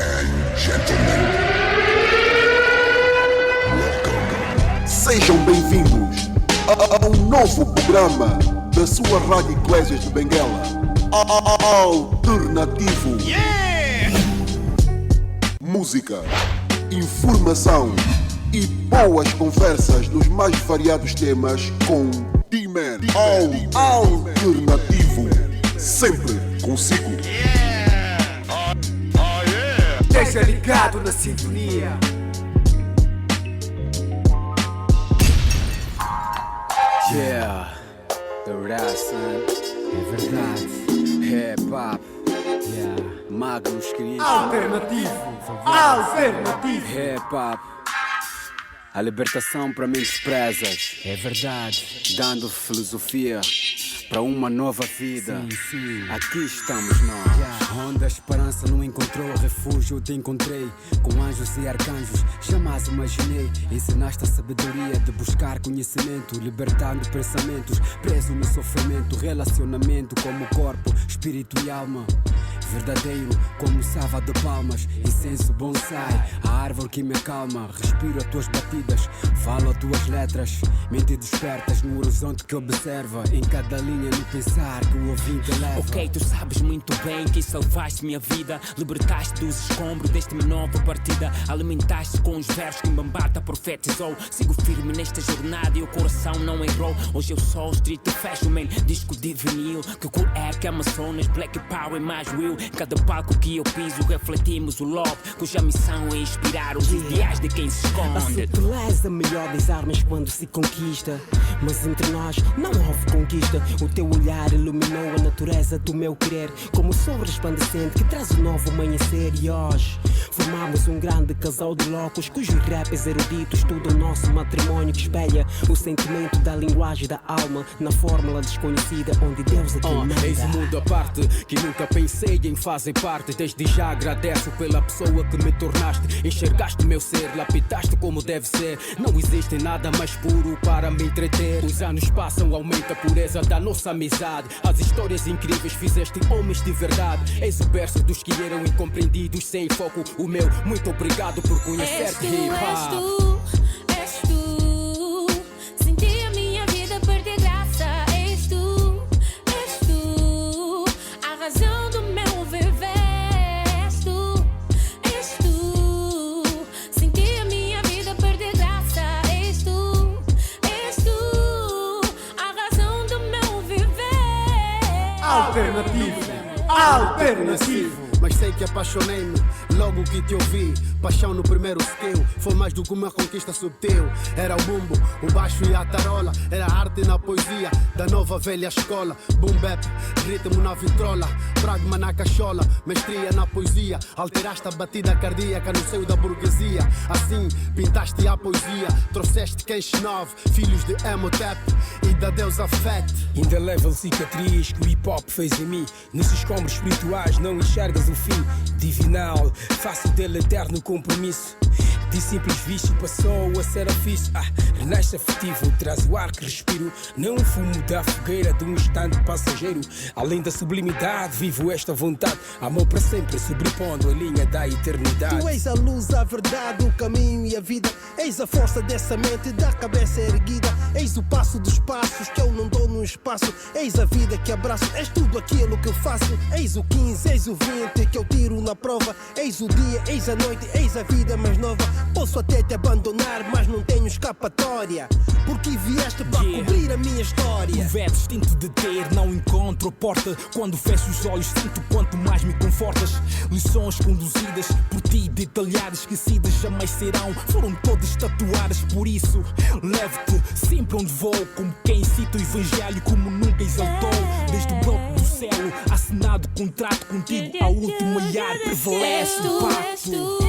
and gentlemen, welcome. Sejam bem-vindos a um novo programa da sua Rádio Eclésias de Benguela. Alternativo. Yeah! Música, informação e boas conversas nos mais variados temas com D-Man. Alternativo. Sempre consigo. Esteja ligado na sintonia. Yeah, the rap, son. É verdade. Hip hop. Yeah, Magnus querido. Alternativo. Alternativo. Hip hop. A libertação para mentes presas. É verdade. Dando filosofia para uma nova vida. Sim. Aqui estamos nós. Onde a esperança não encontrou refúgio, eu te encontrei com anjos e arcanjos. Jamais imaginei. Ensinaste a sabedoria de buscar conhecimento, libertando pensamentos, preso no sofrimento, relacionamento como corpo, espírito e alma. Verdadeiro como sava de palmas, incenso bonsai, a árvore que me acalma. Respiro as tuas batidas, falo as tuas letras. Mente despertas no horizonte que observa. Em cada linha no pensar que o ouvinte leva. Ok, tu sabes muito bem que salvaste minha vida. Libertaste dos escombros deste minha nova partida. Alimentaste com os versos que Mbambata profetizou. Sigo firme nesta jornada e o coração não errou. Hoje eu sou street fashion man, disco de vinil. Que cool é que Amazonas, Black Power mais real. Cada palco que eu piso refletimos o love, cuja missão é inspirar os ideais de quem se A esconde. sutileza melhor das armas quando se conquista. Mas entre nós não houve conquista. O teu olhar iluminou a natureza do meu querer, como o sol resplandecente que traz um novo amanhecer. E hoje formamos um grande casal de loucos, cujos rappers eruditos estudam o nosso matrimônio, que espelha o sentimento da linguagem da alma na fórmula desconhecida onde Deus é quem manda. Eis um mundo à parte que nunca pensei em fazer parte. Desde já agradeço pela pessoa que me tornaste. Enxergaste meu ser, lapidaste como deve ser. Não existe nada mais puro para me entreter. Os anos passam, aumenta a pureza da nossa amizade. As histórias incríveis fizeste homens de verdade. Eis o verso dos que eram incompreendidos, sem foco o meu. Muito obrigado por conhecer-te, hip hop. És tu, senti a minha vida perder graça. És tu, a razão do meu viver. És tu, senti a minha vida perder graça. És tu, a razão do meu viver. Alternativo. Alternativo. Mas sei que apaixonei-me logo que te ouvi. Paixão no primeiro skill, foi mais do que uma conquista subtil. Era o bumbo, o baixo e a tarola. Era a arte na poesia da nova velha escola. Boom bap, ritmo na vitrola, pragma na cachola, mestria na poesia. Alteraste a batida cardíaca no seio da burguesia. Assim pintaste a poesia, trouxeste queixo novo, filhos de Emotep e da deusa Fett. Ainda leva a cicatriz que o hip hop fez em mim. Nesses escombros espirituais não enxergas o fim divinal, faço dele eterno compromisso. De simples vício passou a ser ofício. Renasce afetivo, traz o ar que respiro. Não fumo da fogueira de um instante passageiro. Além da sublimidade, vivo esta vontade. Amor para sempre, sobrepondo a linha da eternidade. Tu és a luz, a verdade, o caminho e a vida. Eis a força dessa mente, da cabeça erguida. Eis o passo dos passos que eu não dou no espaço. Eis a vida que abraço, és tudo aquilo que eu faço. Eis o 15, eis o 20 que eu tiro na prova. Eis o dia, eis a noite, eis a vida mais nova. Posso até te abandonar, mas não tenho escapatória, porque vieste para cobrir a minha história. O verso instinto de ter, não encontro a porta. Quando fecho os olhos sinto quanto mais me confortas. Lições conduzidas por ti, detalhadas, esquecidas jamais serão. Foram todas tatuadas, por isso levo-te sempre onde vou. Como quem cita o evangelho como nunca exaltou. Desde o broto do céu, assinado contrato contigo, ao último olhar prevalece o pacto.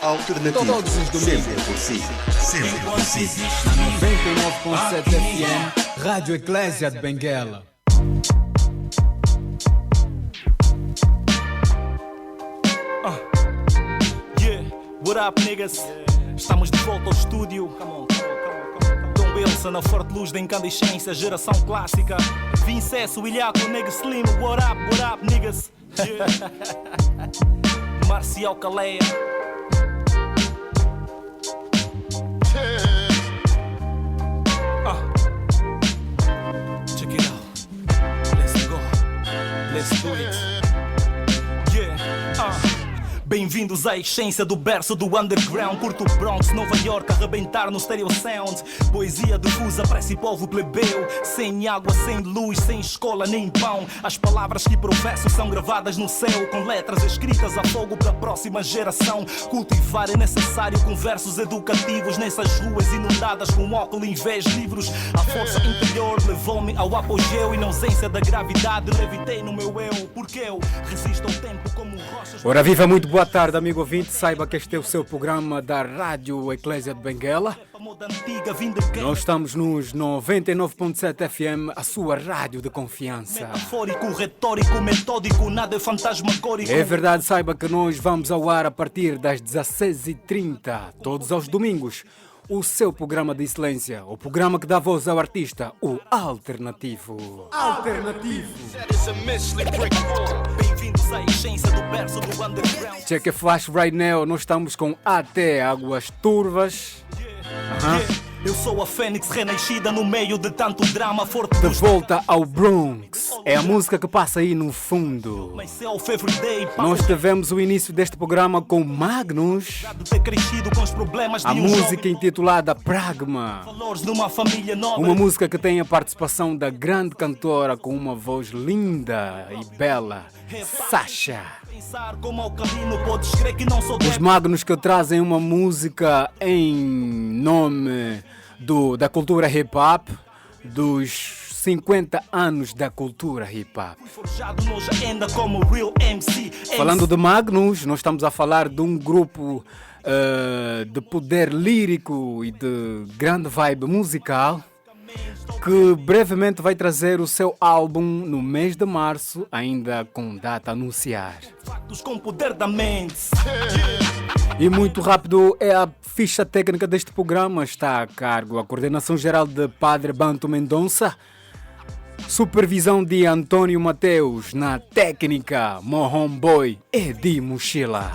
Alternativo. Todos os domingos. Sempre por si. Sempre por si. Na 99.7 FM, Rádio Eclésia de Benguela. Yeah, what up, niggas? Estamos de volta ao estúdio. Dom Wilson, a forte luz da incandescência, geração clássica. Vincesso, Ilhaco, Nigga Slim, what up, niggas? Yeah. Marcial Caleia. Check it out. Let's go. Let's do it. Bem-vindos à essência do berço do underground. Curto Bronx, Nova York, arrebentar no stereo sound. Poesia difusa, prece e povo plebeu. Sem água, sem luz, sem escola nem pão. As palavras que professo são gravadas no céu, com letras escritas a fogo para a próxima geração. Cultivar é necessário com versos educativos nessas ruas inundadas com óculos em vez de livros. A força interior levou-me ao apogeu e na ausência da gravidade levitei no meu eu. Porque eu resisto ao tempo como rochas. Ora viva, muito boa tarde, amigo ouvinte. Saiba que este é o seu programa da Rádio Eclésia de Benguela. Nós estamos nos 99.7 FM, a sua rádio de confiança. Metafórico, retórico, metódico, nada é fantasmagórico. É verdade, saiba que nós vamos ao ar a partir das 16h30, todos os domingos. O seu programa de excelência, o programa que dá voz ao artista, o Alternativo. Alternativo. Bem-vindos à essência do berço do underground. Check a flash right now, nós estamos com até Águas Turvas. Eu sou a Fênix renascida no meio de tanto drama forte. De volta ao Bronx, é a música que passa aí no fundo. Nós tivemos o início deste programa com Magnus, a música intitulada Pragma. Uma música que tem a participação da grande cantora com uma voz linda e bela, Sasha. Os Magnus que trazem uma música em nome da cultura hip-hop, dos 50 anos da cultura hip-hop. Falando de Magnus, nós estamos a falar de um grupo de poder lírico e de grande vibe musical que brevemente vai trazer o seu álbum no mês de março, ainda com data a anunciar. E muito rápido é a ficha técnica deste programa, está a cargo a coordenação geral de Padre Banto Mendonça, supervisão de Antônio Mateus, na técnica Mohon Boy Edi Mochila.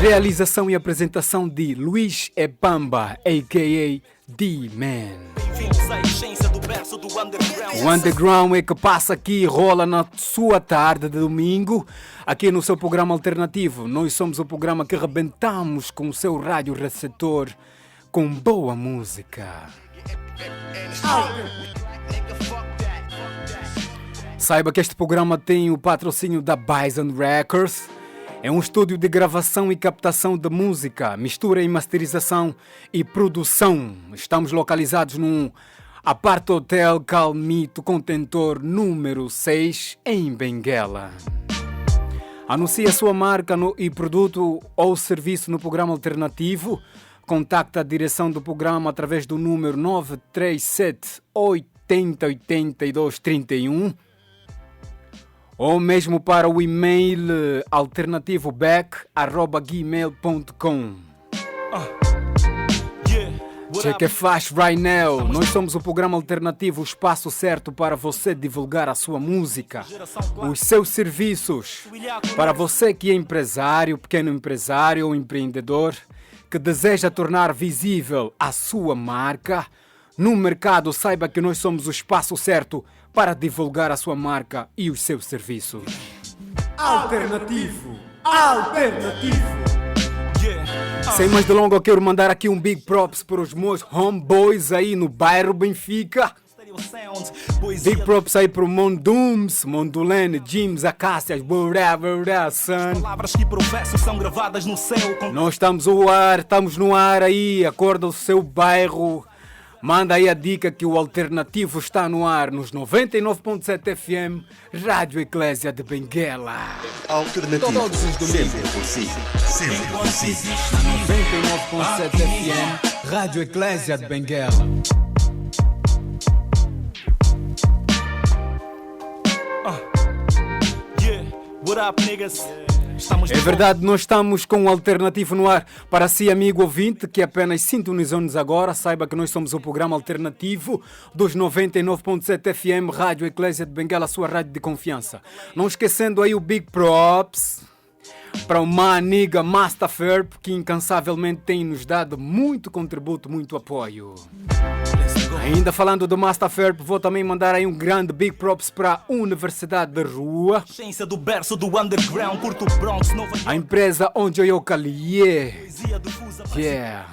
Realização e apresentação de Luiz Epamba, a.k.a. D-Man. O underground é que passa aqui e rola na sua tarde de domingo, aqui no seu programa alternativo. Nós somos o programa que arrebentamos com o seu rádio receptor com boa música. Saiba que este programa tem o patrocínio da Bison Records. É um estúdio de gravação e captação de música, mistura e masterização e produção. Estamos localizados num Apart Hotel Calmito Contentor número 6 em Benguela. Anuncie a sua marca e produto ou serviço no programa alternativo. Contacte a direção do programa através do número 937 80 82 31 ou mesmo para o e-mail alternativoback@gmail.com. Check a flash right now. Nós somos o programa alternativo, o espaço certo para você divulgar a sua música, os seus serviços. Para você que é empresário, pequeno empresário ou empreendedor, que deseja tornar visível a sua marca no mercado, saiba que nós somos o espaço certo para divulgar a sua marca e os seus serviços. Alternativo. Alternativo. Sem mais delongas, eu quero mandar aqui um big props para os meus homeboys aí no bairro Benfica. Big props aí para o Mondums, Mondulene, Jims, Acácias, whatever that, son. Nós estamos no ar aí, acorda o seu bairro Manda aí a dica que o alternativo está no ar nos 99.7 FM, Rádio Eclésia de Benguela. Alternativo. Todos os domingos. Sempre consigo. Sempre consigo. 99.7 FM, Rádio Eclésia de Benguela. What up, niggas? É verdade, nós estamos com o alternativo no ar. Para si, amigo ouvinte, que apenas sintonizou-nos agora, saiba que nós somos o programa alternativo dos 99.7 FM, Rádio Eclésia de Benguela, a sua rádio de confiança. Não esquecendo aí o Big Props para o maniga Master Ferb, que incansavelmente tem nos dado muito contributo, muito apoio. Ainda falando do Master Ferb, vou também mandar aí um grande Big Props para a Universidade da Rua, Ciência do berço do underground, Porto Bronx, Nova York. a empresa onde eu caliei. Yeah.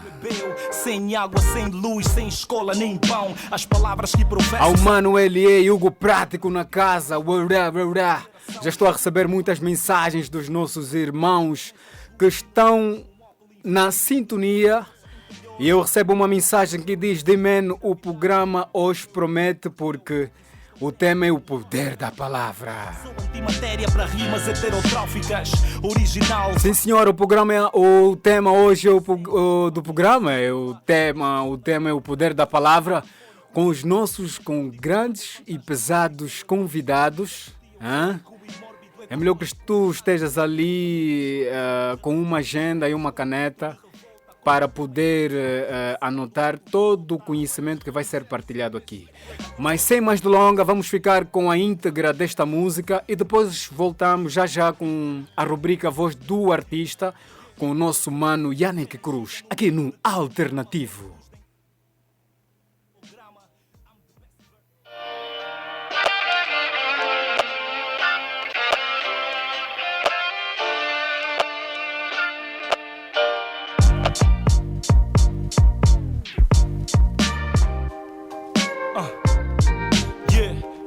Sem água, sem luz, sem escola, nem pão. As palavras que professam. Ao mano L.A. Hugo Prático na casa. Já estou a receber muitas mensagens dos nossos irmãos que estão na sintonia. E eu recebo uma mensagem que diz: "Dimen, o programa hoje promete porque o tema é o poder da palavra." Antimatéria para rimas heterotróficas, original. Sim, senhor, o tema hoje é do programa é o tema é o poder da palavra, com os nossos grandes e pesados convidados. É melhor que tu estejas ali com uma agenda e uma caneta para poder anotar todo o conhecimento que vai ser partilhado aqui. Mas sem mais delongas, vamos ficar com a íntegra desta música e depois voltamos já com a rubrica Voz do Artista, com o nosso mano Yannick Cruz, aqui no Alternativo.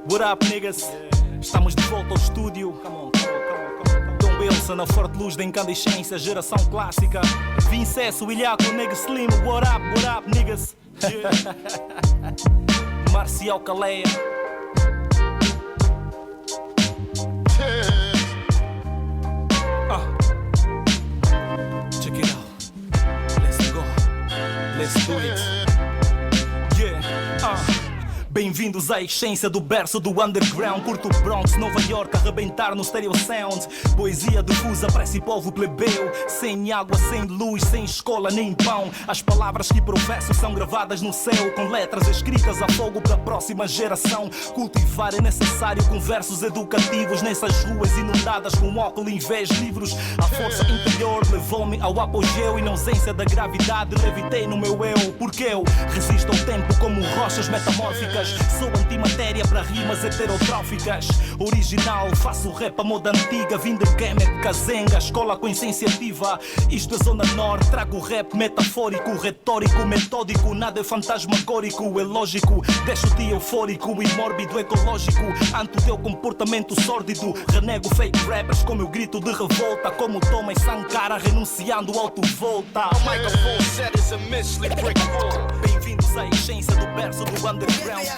What up, niggas? Estamos de volta ao estúdio. Dom Wilson, a forte luz da incandescência, geração clássica. Vincesso, Ilhaco, Nega Slim. What up, niggas? Yeah. Marcial Caleia. Check it out. Let's go. Let's do it. Yeah. Bem-vindos à essência do berço do underground, Porto Bronx, Nova York, arrebentar no stereo sound. Poesia difusa para esse povo plebeu, sem água, sem luz, sem escola nem pão. As palavras que professo são gravadas no céu, com letras escritas a fogo para a próxima geração. Cultivar é necessário com versos educativos nessas ruas inundadas com óculos em vez de livros. A força interior levou-me ao apogeu, inocência da gravidade levitei no meu eu. Porque eu resisto ao tempo como rochas metamórficas. Sou antimatéria para rimas heterotróficas. Original, faço rap a moda antiga. Vim de Kemet, Kazenga, escola com essência ativa. Isto é Zona Norte, trago rap metafórico, retórico, metódico. Nada é fantasmagórico, é lógico. Deixo-te eufórico e mórbido, ecológico. Ante o teu comportamento sórdido. Renego fake rappers com meu grito de revolta. Como Thomas Sankara renunciando ao autovolta. Bem-vindos à essência do berço do underground.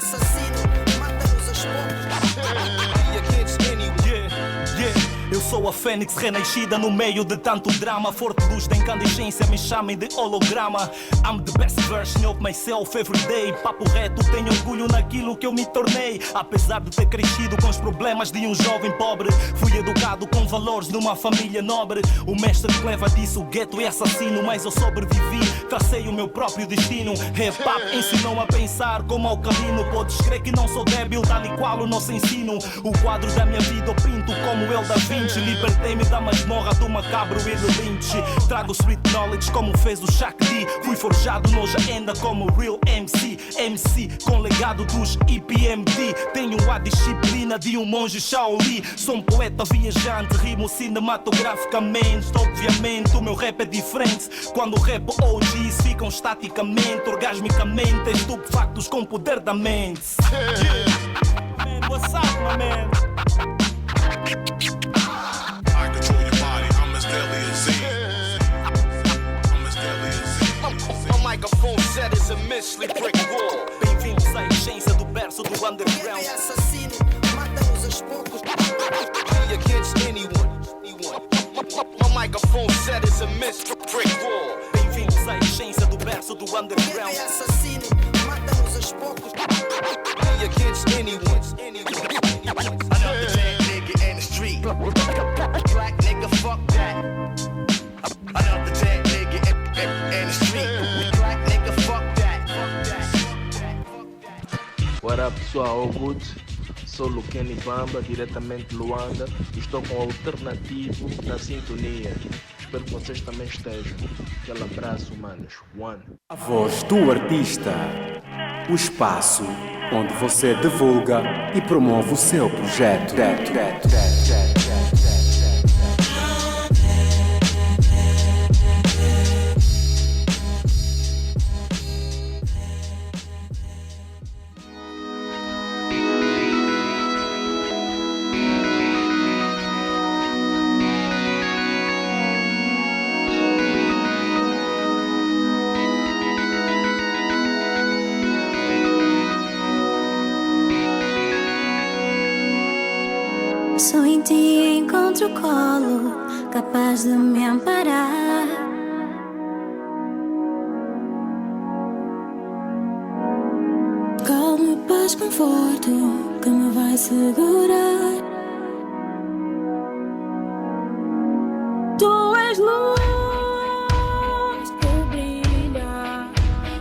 Eu sou a fênix renascida no meio de tanto drama. Forte luz da incandescência, me chamem de holograma. I'm the best version of myself every day. Papo reto, tenho orgulho naquilo que eu me tornei. Apesar de ter crescido com os problemas de um jovem pobre, fui educado com valores numa família nobre. O mestre que leva disso, o gueto é assassino. Mas eu sobrevivi, tracei o meu próprio destino. Rap ensinou a pensar como alcalino. Podes crer que não sou débil, tal e qual o nosso ensino. O quadro da minha vida eu pinto como eu da Vinci. Libertei-me da masmorra do macabro e do Lynch. Trago street knowledge como fez o Shaq D. Fui forjado no ainda como real MC. MC com legado dos EPMD. Tenho a disciplina de um monge Shaolin. Sou um poeta viajante, rimo cinematograficamente. Obviamente o meu rap é diferente. Quando rap OGs ficam estaticamente, orgasmicamente, estupefactos com o poder da mente. Man, what's up, my man? I control your body, I'm as deadly as Z. I'm as deadly as Z. My microphone set is a mentally brick wall. underground. É assassino, mata-os aos poucos. Against anyone. My microphone set is a mystery brick wall. Bem-vindos à essência do verso do underground. É assassino, mata-os aos poucos. Against anyone. Another dead nigga in the street. Black nigga, fuck that. Another dead nigga in the street. Black nigga, fuck that. What up, pessoal? All good? Sou Luqueni Bamba, diretamente de Luanda. Estou com o Alternativo na sintonia. Espero que vocês também estejam. Aquele abraço, manos. One. A voz do artista. O espaço onde você divulga e promove o seu projeto. Só em ti encontro colo capaz de me amparar. Calma, paz, conforto que me vai segurar. Tu és luz que brilha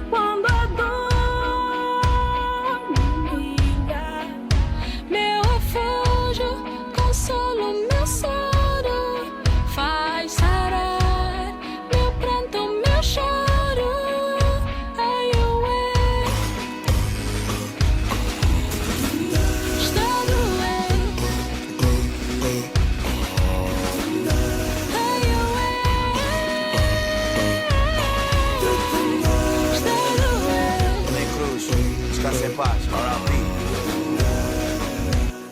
quando a dor me humilha. Meu refúgio, consolo, meu soro, faz sarar meu pranto, meu choro. Ai, está doendo. Nem Cruz, descansa em paz, R.I.P.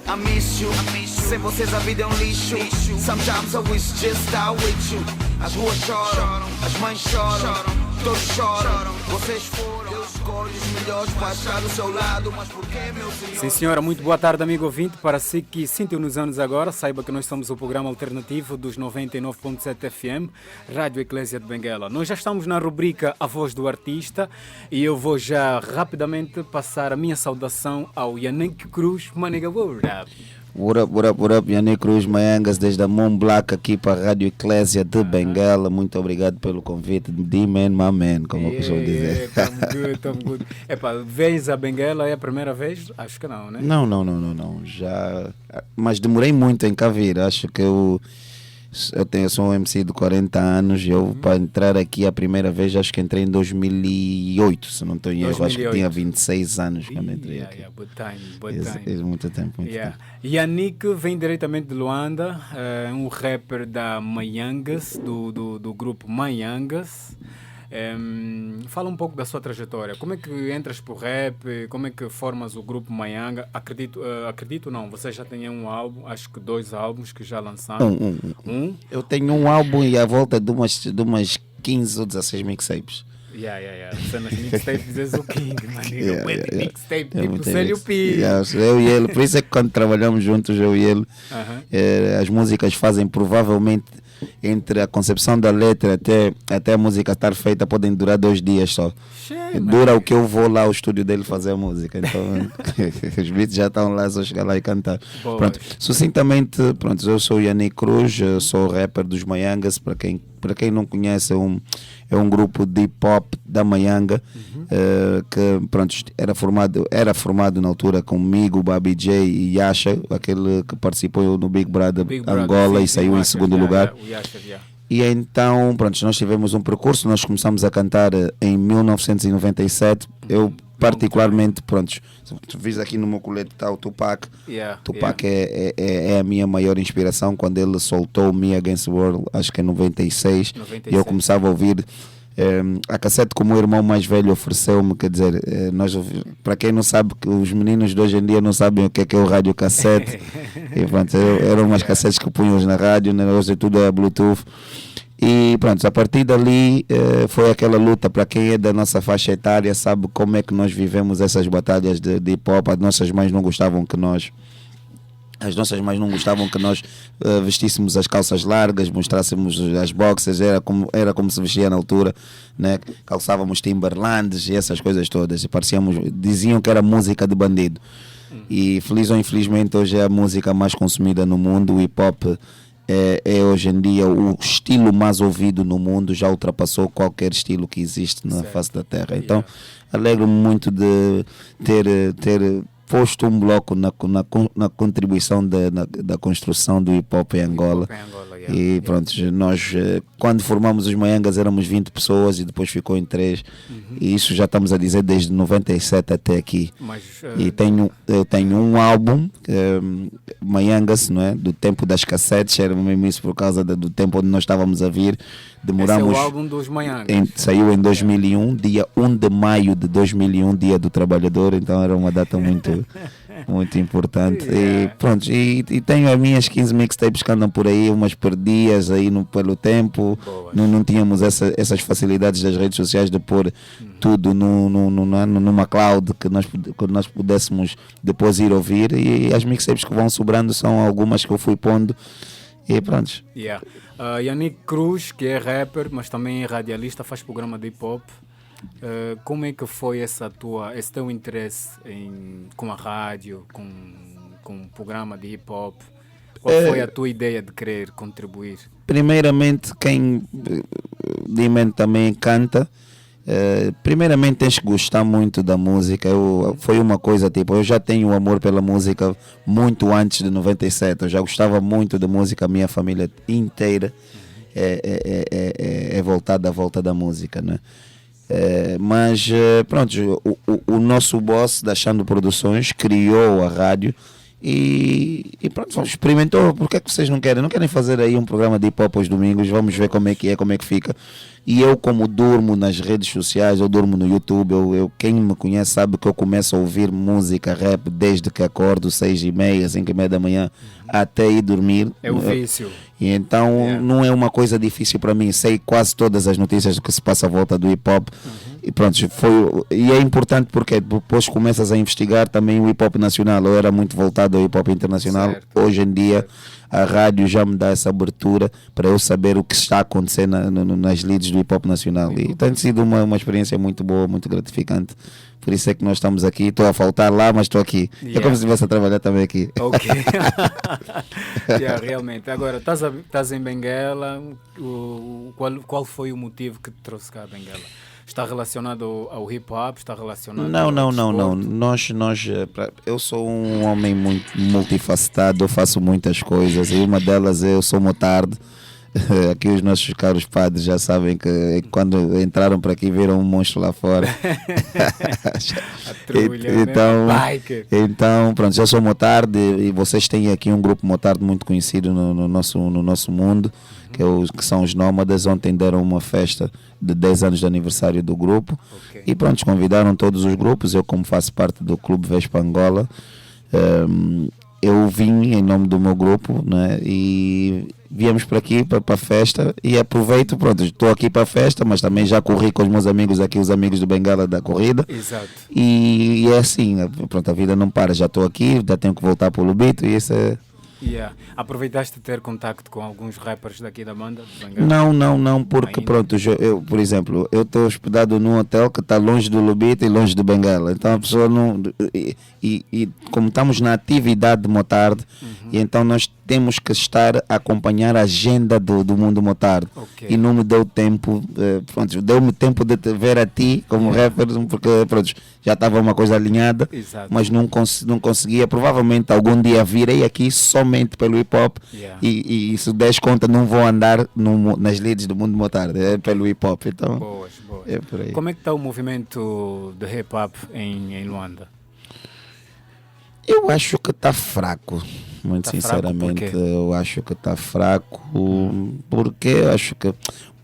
I miss you. Sem vocês a vida é um lixo. Sometimes I wish just I with you. As ruas choram, as mães choram, todos choram. Vocês foram, eu escolho os melhores para estar do seu lado. Mas por que, meu senhor? Sim, senhora, muito boa tarde, amigo ouvinte. Para si que sintonizamos agora, saiba que nós somos o programa alternativo dos 99.7 FM, Rádio Eclésia de Benguela. Nós já estamos na rubrica A Voz do Artista e eu vou já rapidamente passar a minha saudação ao Yannick Cruz. Maniga, what up? What up, Yannick Cruz Mayangas, desde a Mont Black aqui para a Rádio Eclésia de Benguela. Muito obrigado pelo convite. D-Man, my man, como eu costumo dizer. Tamo good. Epá, vens a Benguela, é a primeira vez? Acho que não, né? Não. Já... Mas demorei muito em cá vir. Acho que eu sou um MC de 40 anos. Eu, para entrar aqui a primeira vez, acho que entrei em 2008, se não estou em erro. Acho que tinha 26 anos quando entrei aqui. Good time. É muito tempo. Yannick vem diretamente de Luanda, é um rapper da Mayangas, do grupo Mayangas. Fala um pouco da sua trajetória. Como é que entras para o rap? Como é que formas o grupo Mayanga? Acredito não, você já tem um álbum, acho que 2 álbuns que já lançaram. Eu tenho um álbum e à volta de umas 15 ou 16 mixtapes. Você nas mixtapes dizes o King, mixtape, tipo Sério P. Eu e ele, por isso é que quando trabalhamos juntos, eu e ele, as músicas fazem provavelmente entre a concepção da letra até a música estar feita podem durar 2 dias só. Dura o que eu vou lá ao estúdio dele fazer a música. Então os beats já estão lá, só chegar lá e cantar. Pronto. Sucintamente, eu sou o Yannick Cruz, eu sou o rapper dos Mayangas. Para quem não conhece, é um grupo de hip hop da Mayanga, que era formado na altura comigo, Babi J e Yasha, aquele que participou no Big Brother Angola, sim, e saiu em segundo lugar. E então, nós tivemos um percurso, nós começamos a cantar em 1997. Eu particularmente, tu vês aqui no meu colete está o Tupac. Tupac é a minha maior inspiração. Quando ele soltou Me Against the World, acho que em 96. E eu começava a ouvir a cassete que o meu irmão mais velho ofereceu-me. Quer dizer, para quem não sabe, os meninos de hoje em dia não sabem o que é o rádio cassete. E eram umas cassetes que punham na rádio, hoje tudo é Bluetooth. E pronto, a partir dali foi aquela luta. Para quem é da nossa faixa etária sabe como é que nós vivemos essas batalhas de hip hop. As nossas mães não gostavam que nós vestíssemos as calças largas, mostrássemos as boxers, era como se vestia na altura, né? Calçávamos Timberlands e essas coisas todas, e diziam que era música de bandido. E feliz ou infelizmente hoje é a música mais consumida no mundo. O hip hop é hoje em dia o estilo mais ouvido no mundo, já ultrapassou qualquer estilo que existe na face da terra. Então alegro-me muito de ter posto um bloco na contribuição da construção do hip hop em Angola. E pronto, nós quando formamos os Manhangas éramos 20 pessoas e depois ficou em 3. E isso já estamos a dizer desde 97 até aqui. E eu tenho um álbum, Manhangas, não é? Do tempo das cassetes, era mesmo isso por causa do tempo onde nós estávamos a vir. Demoramos, esse é o álbum dos Manhangas. Saiu em 2001, dia 1 de maio de 2001, dia do trabalhador, então era uma data muito importante. E pronto, e tenho as minhas 15 mixtapes que andam por aí, umas perdidas aí pelo tempo. Não tínhamos essas facilidades das redes sociais de pôr tudo numa cloud que nós pudéssemos depois ir ouvir, e as mixtapes que vão sobrando são algumas que eu fui pondo. E pronto. Yannick Cruz, que é rapper, mas também é radialista, faz programa de hip hop. Como é que foi esse teu interesse com a rádio, com um programa de hip hop? Qual foi a tua ideia de querer contribuir? Primeiramente, quem de mente também canta. Primeiramente tens que gostar muito da música. Foi uma coisa tipo, eu já tenho amor pela música muito antes de 97. Eu já gostava muito da música, a minha família inteira é voltada à volta da música, né? Mas pronto, o nosso boss da Xando Produções criou a rádio e pronto, experimentou. Por que é que vocês não querem fazer aí um programa de hip hop aos domingos? Vamos ver como é que fica. E eu, como durmo nas redes sociais, eu durmo no YouTube, quem me conhece sabe que eu começo a ouvir música rap desde que acordo 6h30, 5h30 da manhã, até ir dormir. É o vício. E então não é uma coisa difícil para mim, sei quase todas as notícias do que se passa à volta do hip hop. E pronto, e é importante porque depois começas a investigar também o hip hop nacional. Eu era muito voltado ao hip hop internacional. Certo. Hoje em dia a rádio já me dá essa abertura para eu saber o que está acontecendo nas leads do hip hop nacional. E tem sido uma experiência muito boa, muito gratificante. Por isso é que nós estamos aqui. Estou a faltar lá, mas estou aqui. É como se estivesse a trabalhar também aqui. Ok. Realmente. Agora, estás em Benguela. Qual foi o motivo que te trouxe cá a Benguela? Está relacionado ao hip hop? Está relacionado Não. Eu sou um homem muito multifacetado, eu faço muitas coisas e uma delas eu sou motardo. Aqui os nossos caros padres já sabem que quando entraram para aqui viram um monstro lá fora. Então pronto, eu sou motardo e vocês têm aqui um grupo motardo muito conhecido no nosso mundo, que são os Nómadas. Ontem deram uma festa de 10 anos de aniversário do grupo. E pronto, convidaram todos os grupos. Eu, como faço parte do Clube Vespa Angola, eu vim em nome do meu grupo, né? E viemos para aqui para a festa e aproveito, pronto, estou aqui para a festa, mas também já corri com os meus amigos aqui, os amigos do Bengala da corrida. Exato. E é assim, pronto, a vida não para, já estou aqui, já tenho que voltar para o Lubito e isso é... Aproveitaste de ter contacto com alguns rappers daqui da banda? Não, porque pronto, eu, por exemplo, eu estou hospedado num hotel que está longe do Lubito e longe do Bengala, então a pessoa não... E como estamos na atividade de motarde, e então nós temos que estar a acompanhar a agenda do mundo motarde. E não me deu tempo, pronto, deu-me tempo de te ver a ti como rapper, porque pronto, já estava uma coisa alinhada. Exato. Mas não conseguia. Provavelmente algum dia virei aqui somente pelo hip hop e se des conta não vou andar nas leads do mundo motarde, é pelo hip hop. Então, boas. É por aí. Como é que está o movimento de hip hop em Luanda? Eu acho que está fraco, muito sinceramente. Eu acho que está fraco porque eu acho que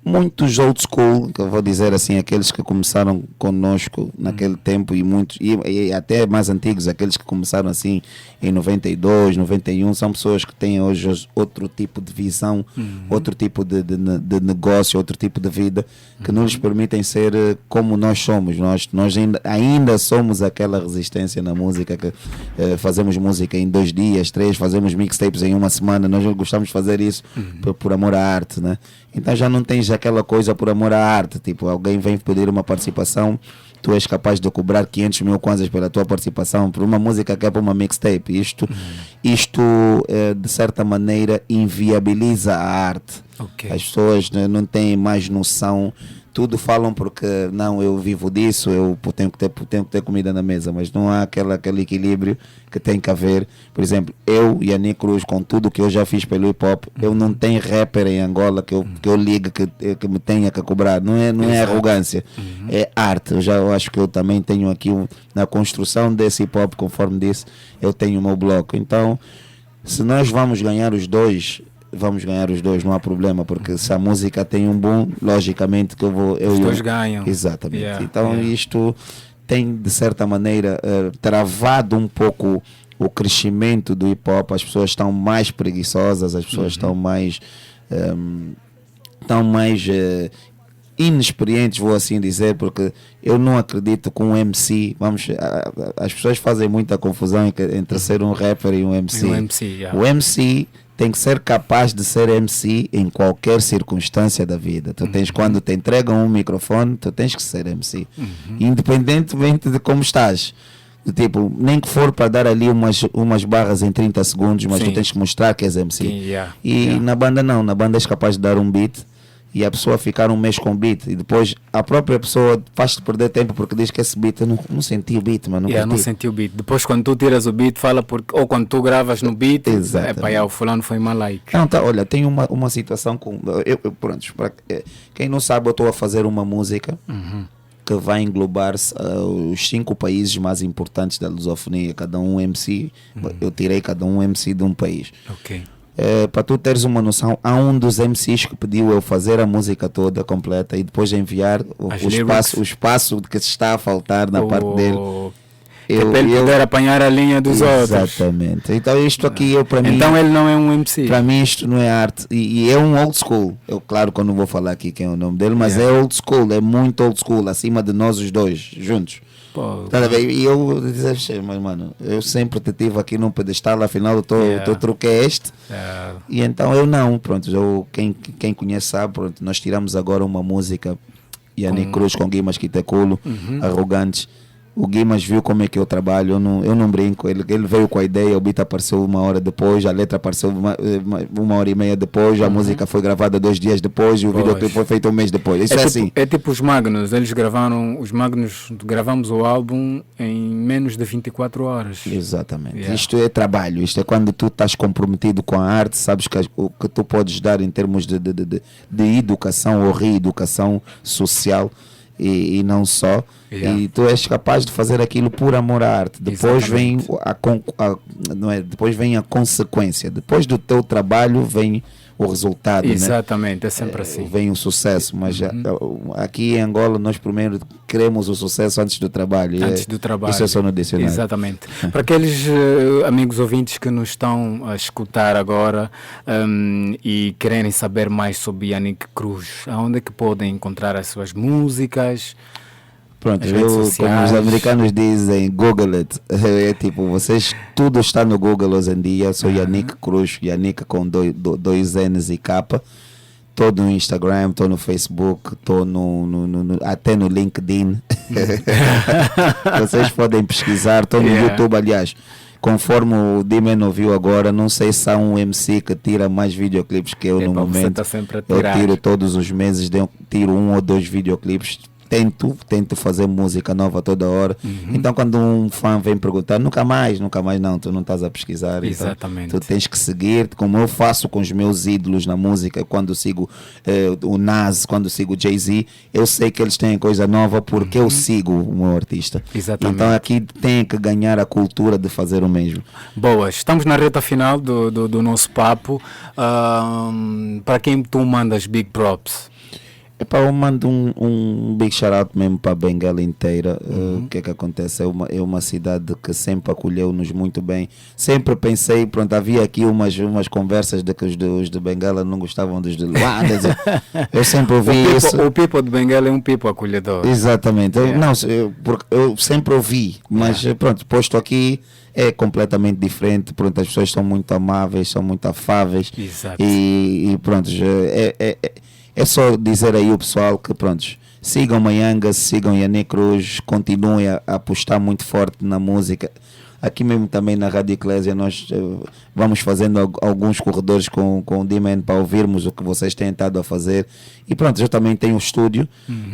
muitos old school, que eu vou dizer assim, aqueles que começaram conosco naquele tempo e muitos, e até mais antigos, aqueles que começaram assim em 92, 91, são pessoas que têm hoje outro tipo de visão, outro tipo de negócio, outro tipo de vida, que não lhes permitem ser como nós somos. Nós ainda somos aquela resistência na música, que fazemos música em 2 dias, 3, fazemos mixtapes em 1 semana, nós gostamos de fazer isso por amor à arte, né? Então já não tens aquela coisa por amor à arte, tipo, alguém vem pedir uma participação, tu és capaz de cobrar 500 mil kwanzas pela tua participação por uma música que é para uma mixtape. Isto de certa maneira inviabiliza a arte. As pessoas não têm mais noção, tudo falam porque não, eu vivo disso, eu tenho que ter comida na mesa, mas não há aquele equilíbrio que tem que haver. Por exemplo, eu, Yannick Cruz, com tudo que eu já fiz pelo hip hop, eu não tenho rapper em Angola que eu ligue que me tenha que cobrar. Não é arrogância, é arte. Eu acho que eu também tenho aqui na construção desse hip hop, conforme disse, eu tenho o meu bloco. Então, se nós vamos ganhar os dois, não há problema, porque se a música tem um boom, logicamente que os dois ganham. Exatamente. Isto tem de certa maneira travado um pouco o crescimento do hip hop. As pessoas estão mais preguiçosas, as pessoas estão mais inexperientes, vou assim dizer, porque eu não acredito que um MC, as pessoas fazem muita confusão entre ser um rapper e um MC. O MC tem que ser capaz de ser MC em qualquer circunstância da vida. Tu tens, quando te entregam um microfone, tu tens que ser MC. Independentemente de como estás. Tipo, nem que for para dar ali umas barras em 30 segundos, mas tu tens que mostrar que és MC. Na banda não, na banda és capaz de dar um beat e a pessoa ficar um mês com o beat e depois a própria pessoa faz-te perder tempo porque diz que esse beat, eu não senti o beat, mano. Não senti o beat. Depois quando tu tiras o beat, fala ou quando tu gravas no beat, o fulano foi mal like. Não, olha, tem uma situação com... Pronto, quem não sabe, eu estou a fazer uma música que vai englobar os 5 países mais importantes da lusofonia, cada um MC, eu tirei cada um MC de um país. Para tu teres uma noção, há um dos MCs que pediu eu fazer a música toda completa e depois enviar o espaço que se está a faltar na parte dele. Para ele poder apanhar a linha dos outros. Exatamente. Então isto aqui para mim... Então ele não é um MC. Para mim isto não é arte. E é um old school. Eu claro que eu não vou falar aqui quem é o nome dele, mas é old school, é muito old school, acima de nós os dois, juntos. E eu disse, mas mano, eu sempre te tive aqui num pedestal, afinal o teu truque é este. E então eu não, pronto, quem conhece sabe, pronto, nós tiramos agora uma música, Yannick Cruz com Guimas Quiteculo, Arrogantes. O Guimas viu como é que eu trabalho, eu não brinco, ele veio com a ideia, o beat apareceu 1 hora depois, a letra apareceu 1 hora e meia depois, a música foi gravada 2 dias depois e o videoclipe foi feito 1 mês depois. Isso é assim. É tipo os Magnus, gravamos o álbum em menos de 24 horas. Exatamente. Isto é trabalho, isto é quando tu estás comprometido com a arte, sabes que o que tu podes dar em termos de educação ou reeducação social e não só. E tu és capaz de fazer aquilo por amor à arte. Depois vem depois vem a consequência. Depois do teu trabalho vem o resultado. Exatamente, é sempre assim. Vem o sucesso, mas aqui em Angola nós primeiro queremos o sucesso antes do trabalho. Antes do trabalho. Isso é só no dicionário. Exatamente. Para aqueles amigos ouvintes que nos estão a escutar agora e querem saber mais sobre Yannick Cruz, aonde é que podem encontrar as suas músicas? Pronto, como os americanos dizem, Google it. É tipo, tudo está no Google hoje em dia. Sou Yannick Cruz, Yannick com 2 N's e K. Estou no Instagram, estou no Facebook, estou até no LinkedIn. Vocês podem pesquisar, estou no YouTube, aliás. Conforme o Dimen ouviu agora, não sei se há um MC que tira mais videoclipes que eu no momento. Tá sempre a tirar. Eu tiro todos os meses, tiro 1 ou 2 videoclipes. Tento fazer música nova toda hora. Então quando um fã vem perguntar, nunca mais não, tu não estás a pesquisar. Exatamente. Então, tu tens que seguir, como eu faço com os meus ídolos na música. Quando sigo o Nas, quando sigo o Jay-Z, eu sei que eles têm coisa nova porque eu sigo o meu artista. Exatamente. Então aqui tem que ganhar a cultura de fazer o mesmo. Boa, estamos na reta final do nosso papo. Para quem tu mandas big props? Epá, eu mando um big shout out mesmo para a Benguela inteira. O que é que acontece? É uma cidade que sempre acolheu-nos muito bem. Sempre pensei, pronto, havia aqui umas conversas de que os de Benguela não gostavam dos de Luanda. Eu sempre ouvi isso. O people de Benguela é um people acolhedor. Exatamente. Eu sempre ouvi, mas pronto, posto aqui é completamente diferente. Pronto, as pessoas são muito amáveis, são muito afáveis. Exato. E pronto, é só dizer aí o pessoal que pronto, sigam Mayangas, sigam Yannick Cruz, continuem a apostar muito forte na música. Aqui mesmo também na Rádio Eclésia nós vamos fazendo alguns corredores com o D-Man para ouvirmos o que vocês têm estado a fazer. E pronto, eu também tenho um estúdio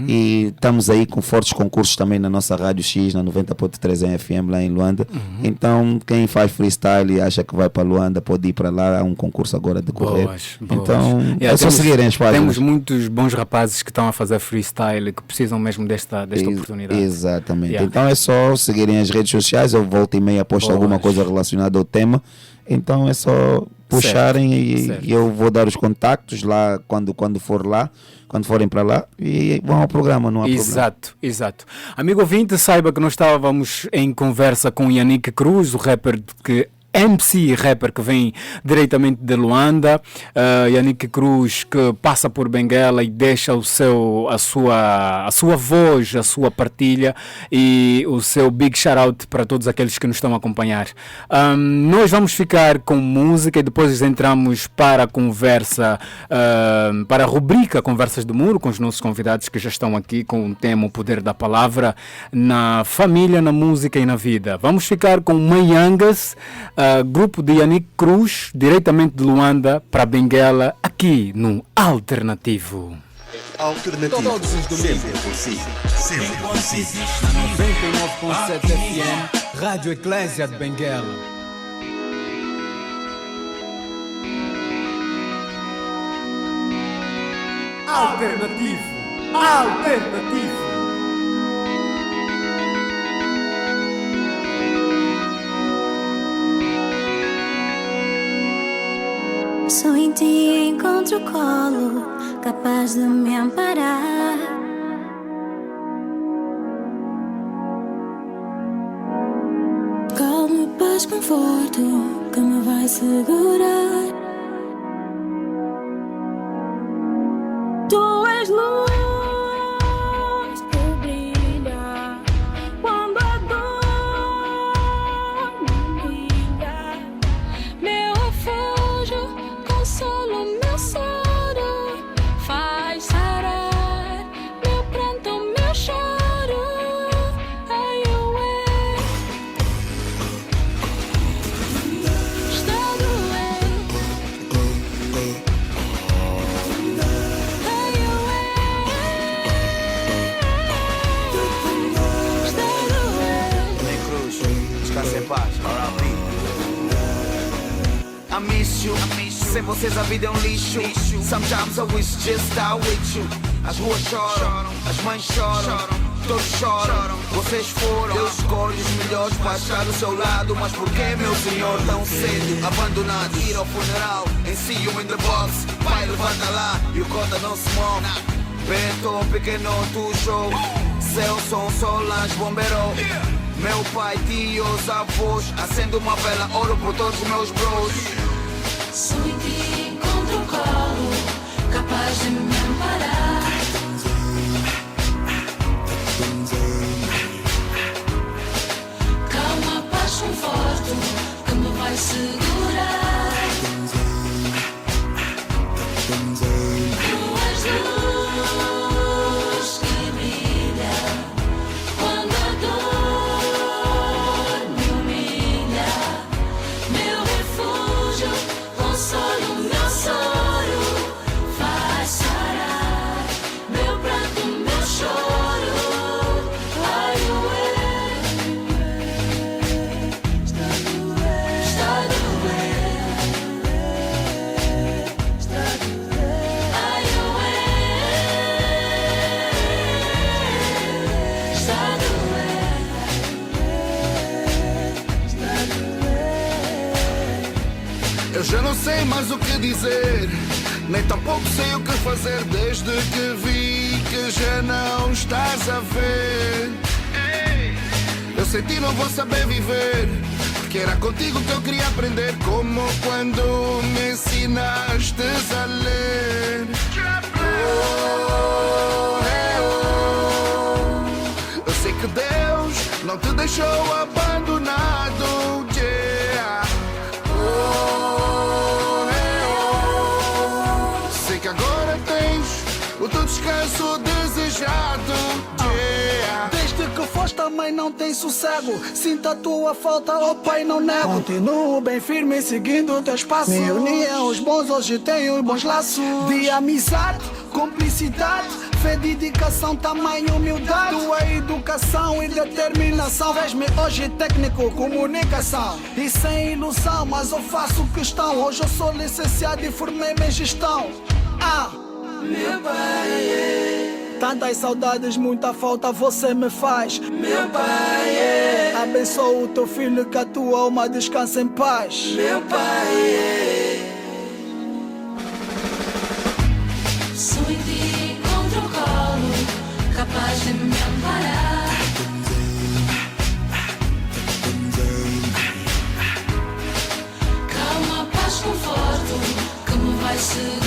e estamos aí com fortes concursos também na nossa Rádio X, na 90.3 em FM lá em Luanda. Então quem faz freestyle e acha que vai para Luanda pode ir para lá, há um concurso agora de correr. Boas. Então é só seguirem as páginas. Temos muitos bons rapazes que estão a fazer freestyle que precisam mesmo desta oportunidade. Exatamente. Então é só seguirem as redes sociais, eu volto e meia aposto alguma coisa relacionada ao tema. Então é só puxarem e eu vou dar os contactos lá quando forem para lá e vão ao programa, não há problema. Exato. Amigo ouvinte, saiba que nós estávamos em conversa com Yannick Cruz, o rapper MC rapper que vem diretamente de Luanda, Yannick Cruz, que passa por Benguela e deixa a sua voz, a sua partilha e o seu big shout out para todos aqueles que nos estão a acompanhar. Nós vamos ficar com música e depois entramos para a conversa, para a rubrica Conversas do Muro, com os nossos convidados que já estão aqui com o tema O Poder da Palavra na família, na música e na vida. Vamos ficar com Mayangas, grupo de Yannick Cruz, diretamente de Luanda para Benguela, aqui no Alternativo. Alternativo. Todos os domingos. Sempre por si. Sempre por si. Na 99.7 FM, Rádio Eclésia de Benguela. Alternativo. Só em ti encontro colo capaz de me amparar. Calma, paz, conforto que me vai segurar. Tu és luz que brilha quando a dor me brilha. Meu refúgio, consolo, meu soro, faz sarar meu pranto, meu choro. Ai, está doendo. Nem Cruz, descansa em paz, R.I.P. I miss you. Sem vocês a vida é um lixo. Sometimes I wish just I with you. As ruas choram, as mães choram, todos choram. Vocês foram, eu escolho os melhores para estar do seu lado. Mas por que, meu senhor, tão cedo abandonado? Ir ao funeral, em see you in the box. Pai, levanta lá e o cota não se move. Beto, pequeno, tu show. Seu som, Solange, bombeiro. Meu pai, tios, avós. Acendo uma vela, ouro por todos os meus bros. Só em ti encontro colo capaz de me amparar. Calma, paz, conforto que me vai segurar. Tu és luz que brilha quando a dor me humilha. Meu refúgio, consolo, meu soro, faz sarar meu pranto, meu choro. Ai, está doendo, está doendo, está doendo. Ai, está doendo, está doendo. Eu já não sei mais o que dizer, nem tampouco sei o que fazer desde que vi que já não estás a ver. Eu sem ti não vou saber viver, porque era contigo que eu queria aprender, como quando me ensinaste a ler. Eu sei que Deus não te deixou abandonado. Yeah. Sei que agora tens o teu descanso desejado. Yeah. Desde que foste também não tem sossego. Sinto a tua falta, oh pai, não nego. Continuo bem firme seguindo o teu espaço. Me uni aos bons, hoje tenho bons laços de amizade, cumplicidade, fé, dedicação, tamanho, humildade. Tua educação e determinação. Vês-me hoje técnico, comunicação e sem ilusão, mas eu faço questão. Hoje eu sou licenciado e formei minha gestão. Meu pai, tantas saudades, muita falta você me faz. Meu pai, abençoa o teu filho, que a tua alma descansa em paz. Meu pai, Sou em ti encontro o colo, capaz de me amparar. Calma, paz, conforto, que me vai segurar.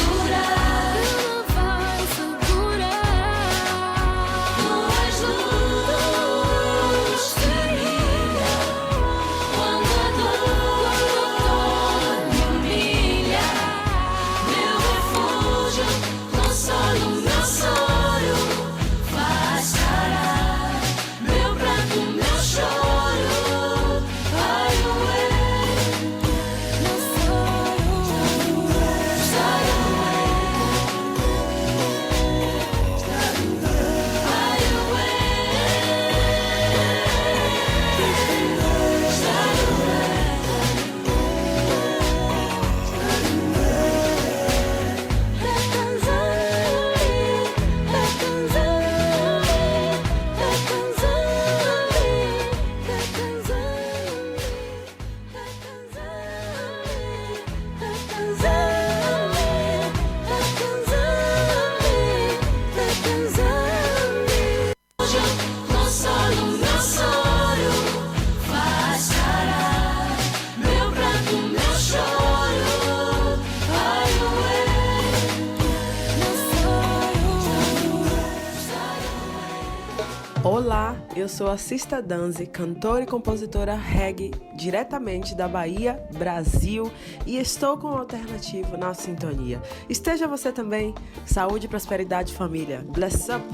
Olá, eu sou a Sista Danzi, cantora e compositora reggae, diretamente da Bahia, Brasil, e estou com o Alternativo na sintonia. Esteja você também. Saúde, prosperidade, família. Bless up!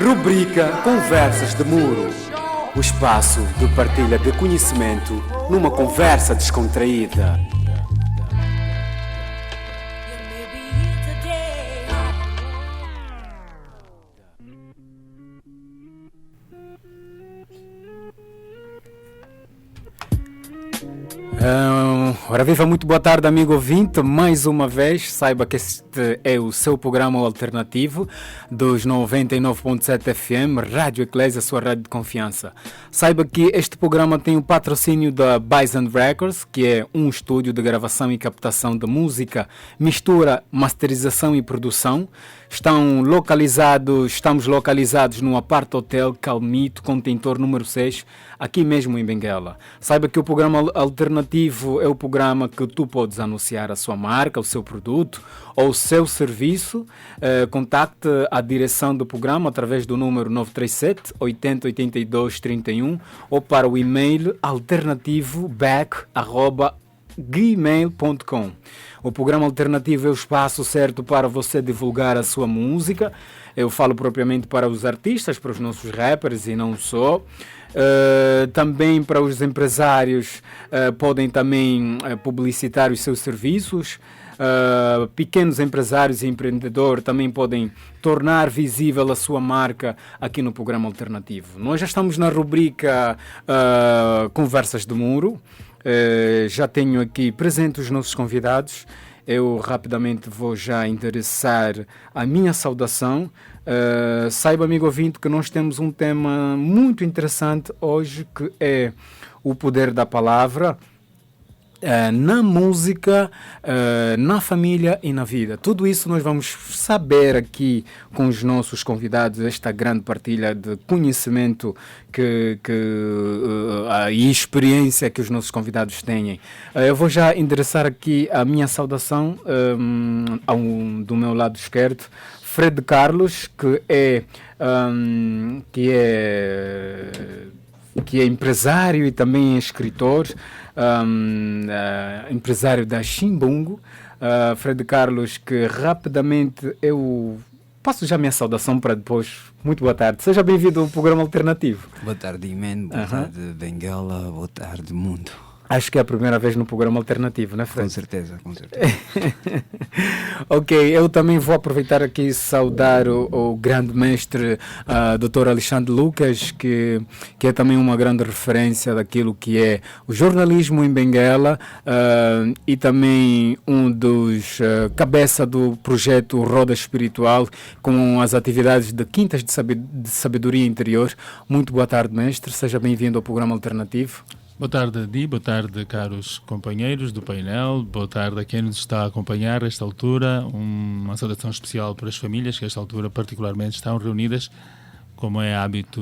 Rubrica Conversas de Muro. O espaço de partilha de conhecimento numa conversa descontraída. Ora viva, muito boa tarde, amigo ouvinte. Mais uma vez, saiba que este é o seu programa alternativo dos 99.7 FM, Rádio Eclésia, sua rádio de confiança. Saiba que este programa tem o patrocínio da Bison Records, que é um estúdio de gravação e captação de música, mistura, masterização e produção. Estamos localizados no Apart Hotel Calmito, contentor número 6, aqui mesmo em Benguela. Saiba que o programa alternativo é o programa que tu podes anunciar a sua marca, o seu produto ou o seu serviço. Contacte a direção do programa através do número 937 80 82 31 ou para o e-mail alternativoback@gmail.com. O programa alternativo é o espaço certo para você divulgar a sua música. Eu falo propriamente para os artistas, para os nossos rappers e não só. Também para os empresários, podem também publicitar os seus serviços. Pequenos empresários e empreendedores também podem tornar visível a sua marca aqui no programa alternativo. Nós já estamos na rubrica Conversas de Muro. Já tenho aqui presentes os nossos convidados. Eu rapidamente vou já endereçar a minha saudação. Saiba, amigo ouvinte, que nós temos um tema muito interessante hoje, que é o poder da palavra. na música, na família e na vida. Tudo isso nós vamos saber aqui com os nossos convidados, esta grande partilha de conhecimento e experiência que os nossos convidados têm. Eu vou já endereçar aqui a minha saudação do meu lado esquerdo, Fred Carlos, que é empresário e também escritor, empresário da Chimbungo. Fred Carlos, que rapidamente eu passo já a minha saudação para depois. Muito boa tarde, seja bem-vindo ao programa alternativo. Boa tarde, Imen, boa tarde, Benguela, boa tarde, mundo. Acho que é a primeira vez no programa alternativo, não é, Fred? Com certeza, com certeza. Ok, eu também vou aproveitar aqui e saudar o grande mestre, Dr. Alexandre Lucas, que é também uma grande referência daquilo que é o jornalismo em Benguela, e também um dos cabeça do projeto Roda Espiritual, com as atividades de Quintas de Sabedoria Interior. Muito boa tarde, mestre, seja bem-vindo ao programa alternativo. Boa tarde, Adi. Boa tarde, caros companheiros do painel. Boa tarde a quem nos está a acompanhar a esta altura. Uma saudação especial para as famílias que a esta altura particularmente estão reunidas, como é hábito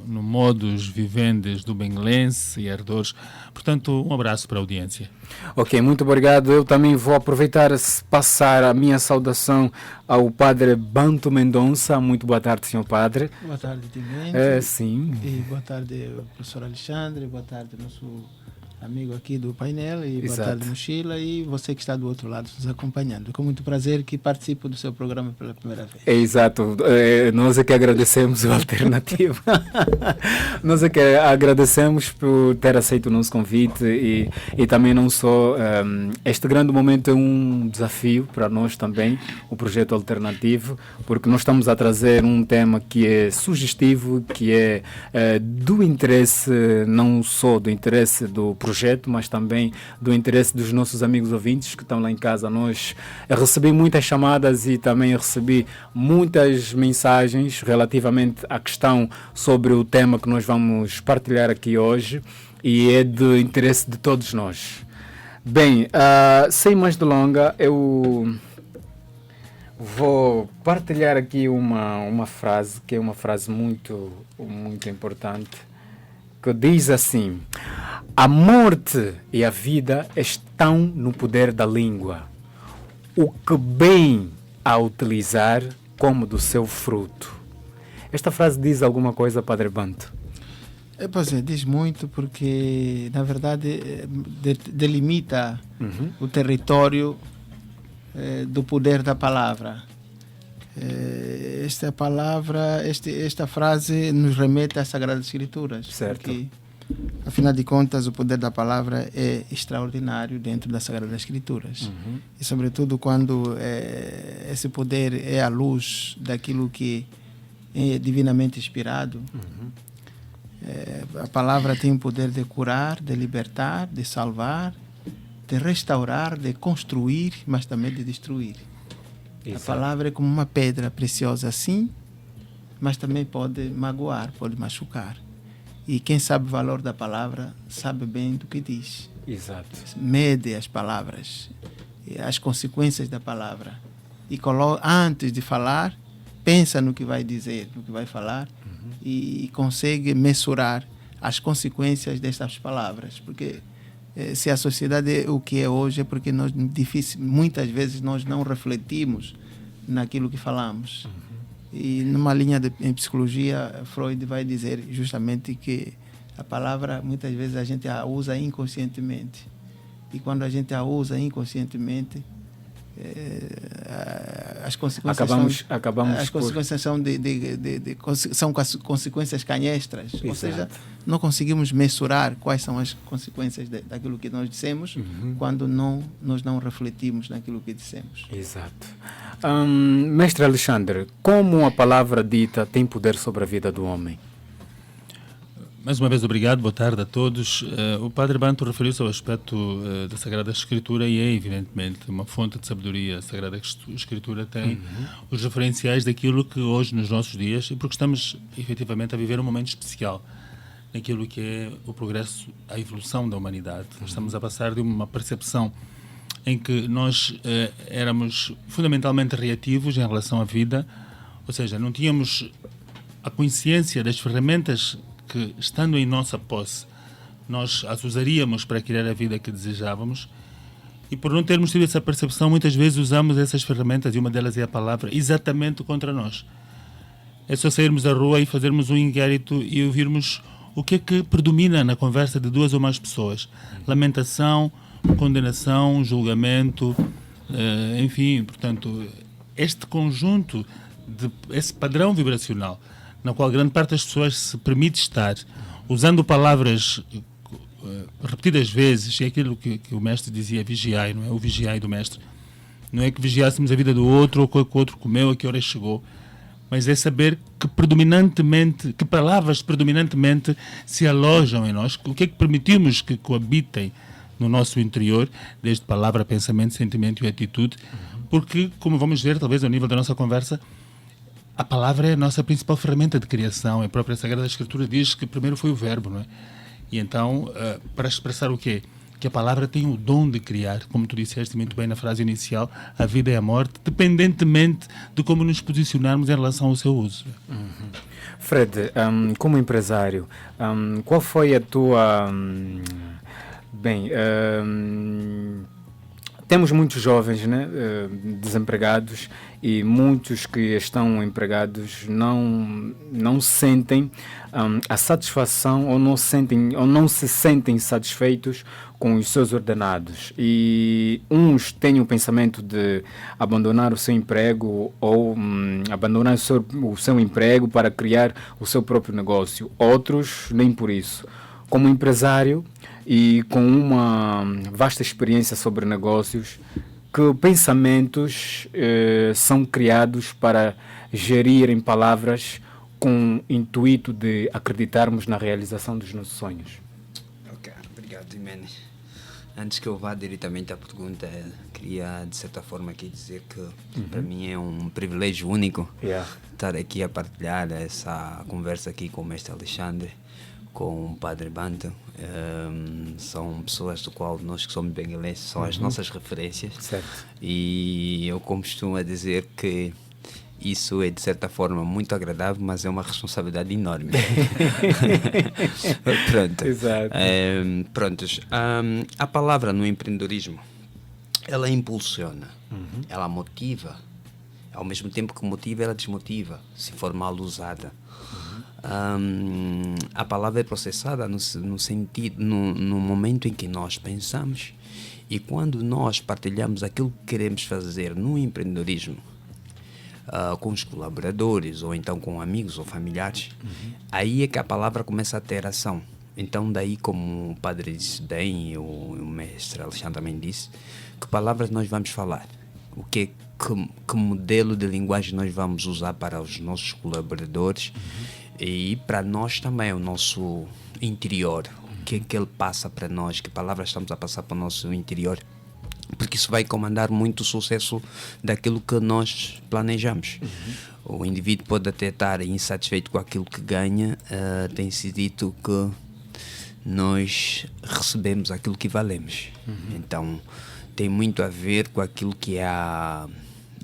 no modus vivendi do benguelense e herdores. Portanto, um abraço para a audiência. Ok, muito obrigado. Eu também vou aproveitar e passar a minha saudação ao Padre Banto Mendonça. Muito boa tarde, senhor Padre. Boa tarde, Timente. Sim. E boa tarde, professor Alexandre. Boa tarde, nosso amigo aqui do painel. E boa tarde, Mochila. E você que está do outro lado nos acompanhando. Com muito prazer que participo do seu programa pela primeira vez. Exato. Nós é que agradecemos o alternativo. Nós é que agradecemos por ter aceito o nosso convite e também não só. Este grande momento é um desafio para nós também, o projeto alternativo, porque nós estamos a trazer um tema que é sugestivo, que é do interesse, não só do interesse do projeto, mas também do interesse dos nossos amigos ouvintes que estão lá em casa. Nós recebi muitas chamadas e também recebi muitas mensagens relativamente à questão sobre o tema que nós vamos partilhar aqui hoje, e é do interesse de todos nós. Bem, sem mais delongas, eu vou partilhar aqui uma frase, que é uma frase muito, muito importante, que diz assim: a morte e a vida estão no poder da língua. O que bem a utilizar como do seu fruto. Esta frase diz alguma coisa, Padre Banto? Pois é, diz muito, porque na verdade delimita o território do poder da palavra. Esta frase nos remete às Sagradas Escrituras. Certo. Porque, afinal de contas, o poder da palavra é extraordinário dentro das Sagradas Escrituras. E, sobretudo, quando esse poder é a luz daquilo que é divinamente inspirado, a palavra tem o poder de curar, de libertar, de salvar, de restaurar, de construir, mas também de destruir. Exato. A palavra é como uma pedra preciosa, sim, mas também pode magoar, pode machucar. E quem sabe o valor da palavra sabe bem do que diz. Exato. Mede as palavras, as consequências da palavra. E antes de falar, pensa no que vai dizer, no que vai falar, e consegue mensurar as consequências destas palavras. Porque se a sociedade é o que é hoje, é porque muitas vezes nós não refletimos naquilo que falamos. E numa linha em psicologia, Freud vai dizer justamente que a palavra, muitas vezes, a gente a usa inconscientemente. E quando a gente a usa inconscientemente, as consequências são consequências canhestras. Exato. Ou seja, não conseguimos mensurar quais são as consequências daquilo que nós dissemos quando nós não refletimos naquilo que dissemos. Exato. Mestre Alexandre, como a palavra dita tem poder sobre a vida do homem? Mais uma vez, obrigado, boa tarde a todos. O Padre Banto referiu-se ao aspecto da Sagrada Escritura e é, evidentemente, uma fonte de sabedoria. A Sagrada Escritura tem os referenciais daquilo que hoje, nos nossos dias, e porque estamos, efetivamente, a viver um momento especial. naquilo que é o progresso, a evolução da humanidade. Estamos a passar de uma percepção em que nós éramos fundamentalmente reativos em relação à vida, ou seja, não tínhamos a consciência das ferramentas que, estando em nossa posse, nós as usaríamos para criar a vida que desejávamos, e por não termos tido essa percepção, muitas vezes usamos essas ferramentas, e uma delas é a palavra, exatamente contra nós. É só sairmos à rua e fazermos um inquérito e ouvirmos o que é que predomina na conversa de duas ou mais pessoas. Lamentação, condenação, julgamento, enfim, portanto, este conjunto, esse padrão vibracional, na qual grande parte das pessoas se permite estar, usando palavras repetidas vezes, é aquilo que o mestre dizia, vigiai, não é? O vigiai do mestre. Não é que vigiássemos a vida do outro, ou o que o outro comeu, a que hora chegou, mas é saber que palavras predominantemente se alojam em nós, o que é que permitimos que coabitem no nosso interior, desde palavra, pensamento, sentimento e atitude, porque, como vamos ver, talvez ao nível da nossa conversa, a palavra é a nossa principal ferramenta de criação. A própria Sagrada Escritura diz que primeiro foi o verbo, não é? E então, para expressar o quê? Que a palavra tem o dom de criar, como tu disseste muito bem na frase inicial, a vida e a morte, dependentemente de como nos posicionarmos em relação ao seu uso. Fred, como empresário, qual foi a tua... temos muitos jovens, né, desempregados, e muitos que estão empregados não sentem a satisfação ou não se sentem satisfeitos com os seus ordenados, e uns têm o pensamento de abandonar o seu emprego ou abandonar o seu emprego para criar o seu próprio negócio, outros nem por isso. Como empresário e com uma vasta experiência sobre negócios, que pensamentos são criados para gerir em palavras com o intuito de acreditarmos na realização dos nossos sonhos? Ok, obrigado, Jimenez. Antes que eu vá diretamente à pergunta, queria de certa forma aqui dizer que para mim é um privilégio único estar aqui a partilhar essa conversa aqui com o mestre Alexandre, com o Padre Banto. São pessoas do qual nós que somos benguelenses, são as nossas referências. Certo. E eu costumo dizer que isso é de certa forma muito agradável, mas é uma responsabilidade enorme. Pronto. Exato. A palavra no empreendedorismo, ela impulsiona, ela motiva, ao mesmo tempo que motiva, ela desmotiva, se for mal usada. A palavra é processada no sentido, no momento em que nós pensamos, e quando nós partilhamos aquilo que queremos fazer no empreendedorismo com os colaboradores ou então com amigos ou familiares, aí é que a palavra começa a ter ação. Então daí, como o padre disse bem e o mestre Alexandre também disse, que palavras nós vamos falar, que modelo de linguagem nós vamos usar para os nossos colaboradores e para nós também, o nosso interior, o que é que ele passa para nós, que palavras estamos a passar para o nosso interior, porque isso vai comandar muito o sucesso daquilo que nós planejamos. O indivíduo pode até estar insatisfeito com aquilo que ganha, tem-se dito que nós recebemos aquilo que valemos. Então tem muito a ver com aquilo que é a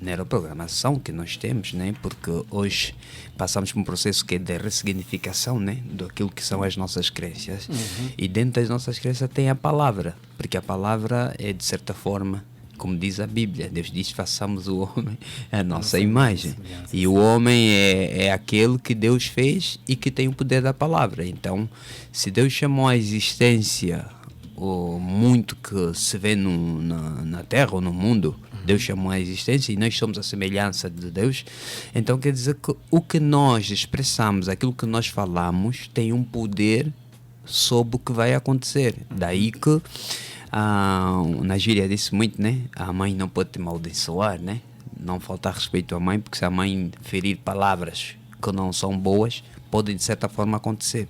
neuroprogramação que nós temos, né? Porque hoje passamos por um processo que é de ressignificação, né? Daquilo que são as nossas crenças. E dentro das nossas crenças tem a palavra, porque a palavra é, de certa forma, como diz a Bíblia, Deus diz: façamos o homem a nossa imagem. E o homem é aquele que Deus fez e que tem o poder da palavra. Então, se Deus chamou a existência ou muito que se vê na Terra ou no mundo, Deus chamou a existência e nós somos a semelhança de Deus, então quer dizer que o que nós expressamos, aquilo que nós falamos, tem um poder sobre o que vai acontecer. Daí que na gíria disse muito, né? A mãe não pode te amaldiçoar, né? Não faltar respeito à mãe, porque se a mãe ferir palavras que não são boas, pode de certa forma acontecer.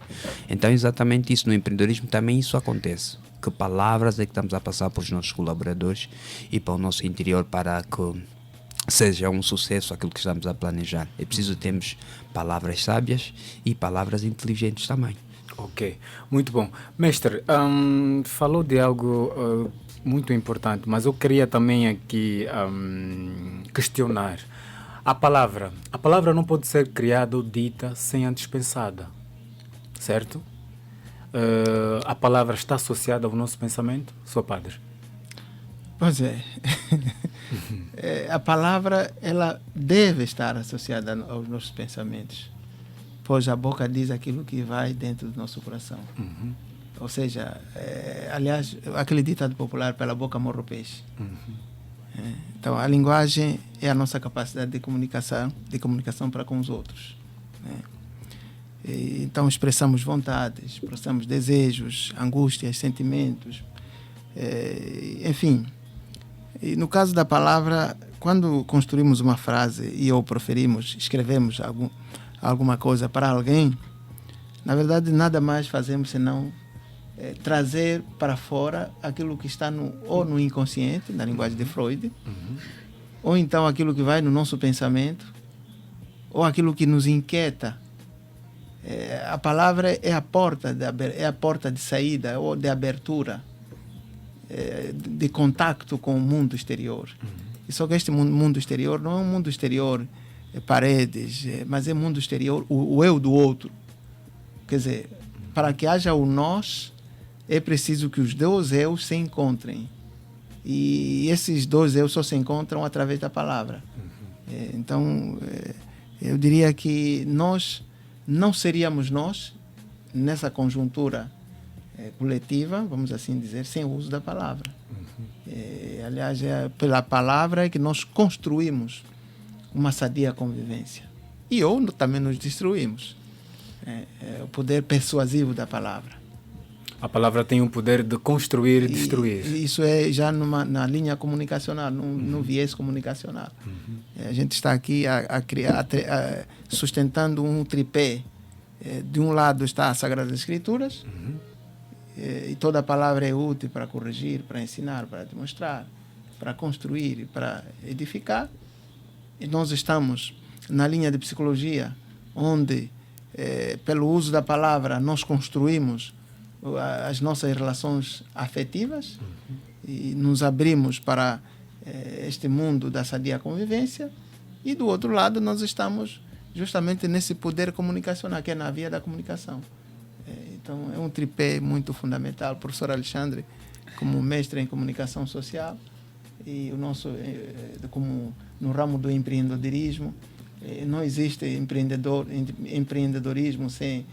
Então exatamente isso, no empreendedorismo também isso acontece. Que palavras é que estamos a passar para os nossos colaboradores e para o nosso interior para que seja um sucesso aquilo que estamos a planejar. É preciso termos palavras sábias e palavras inteligentes também. Ok, muito bom. Mestre, falou de algo muito importante, mas eu queria também aqui questionar. A palavra não pode ser criada ou dita sem antes pensada, certo? A palavra está associada ao nosso pensamento, Sr. Padre? Pois é. A palavra, ela deve estar associada aos nossos pensamentos, pois a boca diz aquilo que vai dentro do nosso coração. Ou seja, aliás, aquele ditado popular, pela boca morre o peixe. Então, a linguagem é a nossa capacidade de comunicação para com os outros. Então, expressamos vontades, expressamos desejos, angústias, sentimentos, enfim. E no caso da palavra, quando construímos uma frase e ou proferimos, escrevemos alguma coisa para alguém, na verdade, nada mais fazemos senão trazer para fora aquilo que está ou no inconsciente, na linguagem de Freud, ou então aquilo que vai no nosso pensamento, ou aquilo que nos inquieta. A palavra é a porta de saída ou de abertura, de contato com o mundo exterior. E só que este mundo exterior não é um mundo exterior paredes, mas é um mundo exterior, o eu do outro. Quer dizer, para que haja o nós, é preciso que os dois eus se encontrem. E esses dois eus só se encontram através da palavra. Então, eu diria que nós não seríamos nós, nessa conjuntura coletiva, vamos assim dizer, sem o uso da palavra. Aliás, é pela palavra que nós construímos uma sadia convivência. E ou também nos destruímos. O poder persuasivo da palavra. A palavra tem o poder de construir e destruir. Isso é já na linha comunicacional, no viés comunicacional. A gente está aqui sustentando um tripé. De um lado está as Sagradas Escrituras, e toda a palavra é útil para corrigir, para ensinar, para demonstrar, para construir, para edificar. E nós estamos na linha de psicologia, onde, pelo uso da palavra, nós construímos as nossas relações afetivas e nos abrimos para este mundo da sadia convivência. E do outro lado nós estamos justamente nesse poder comunicacional, que é na via da comunicação. Então é um tripé muito fundamental. O professor Alexandre, como mestre em comunicação social, e o nosso, como no ramo do empreendedorismo, não existe empreendedorismo sem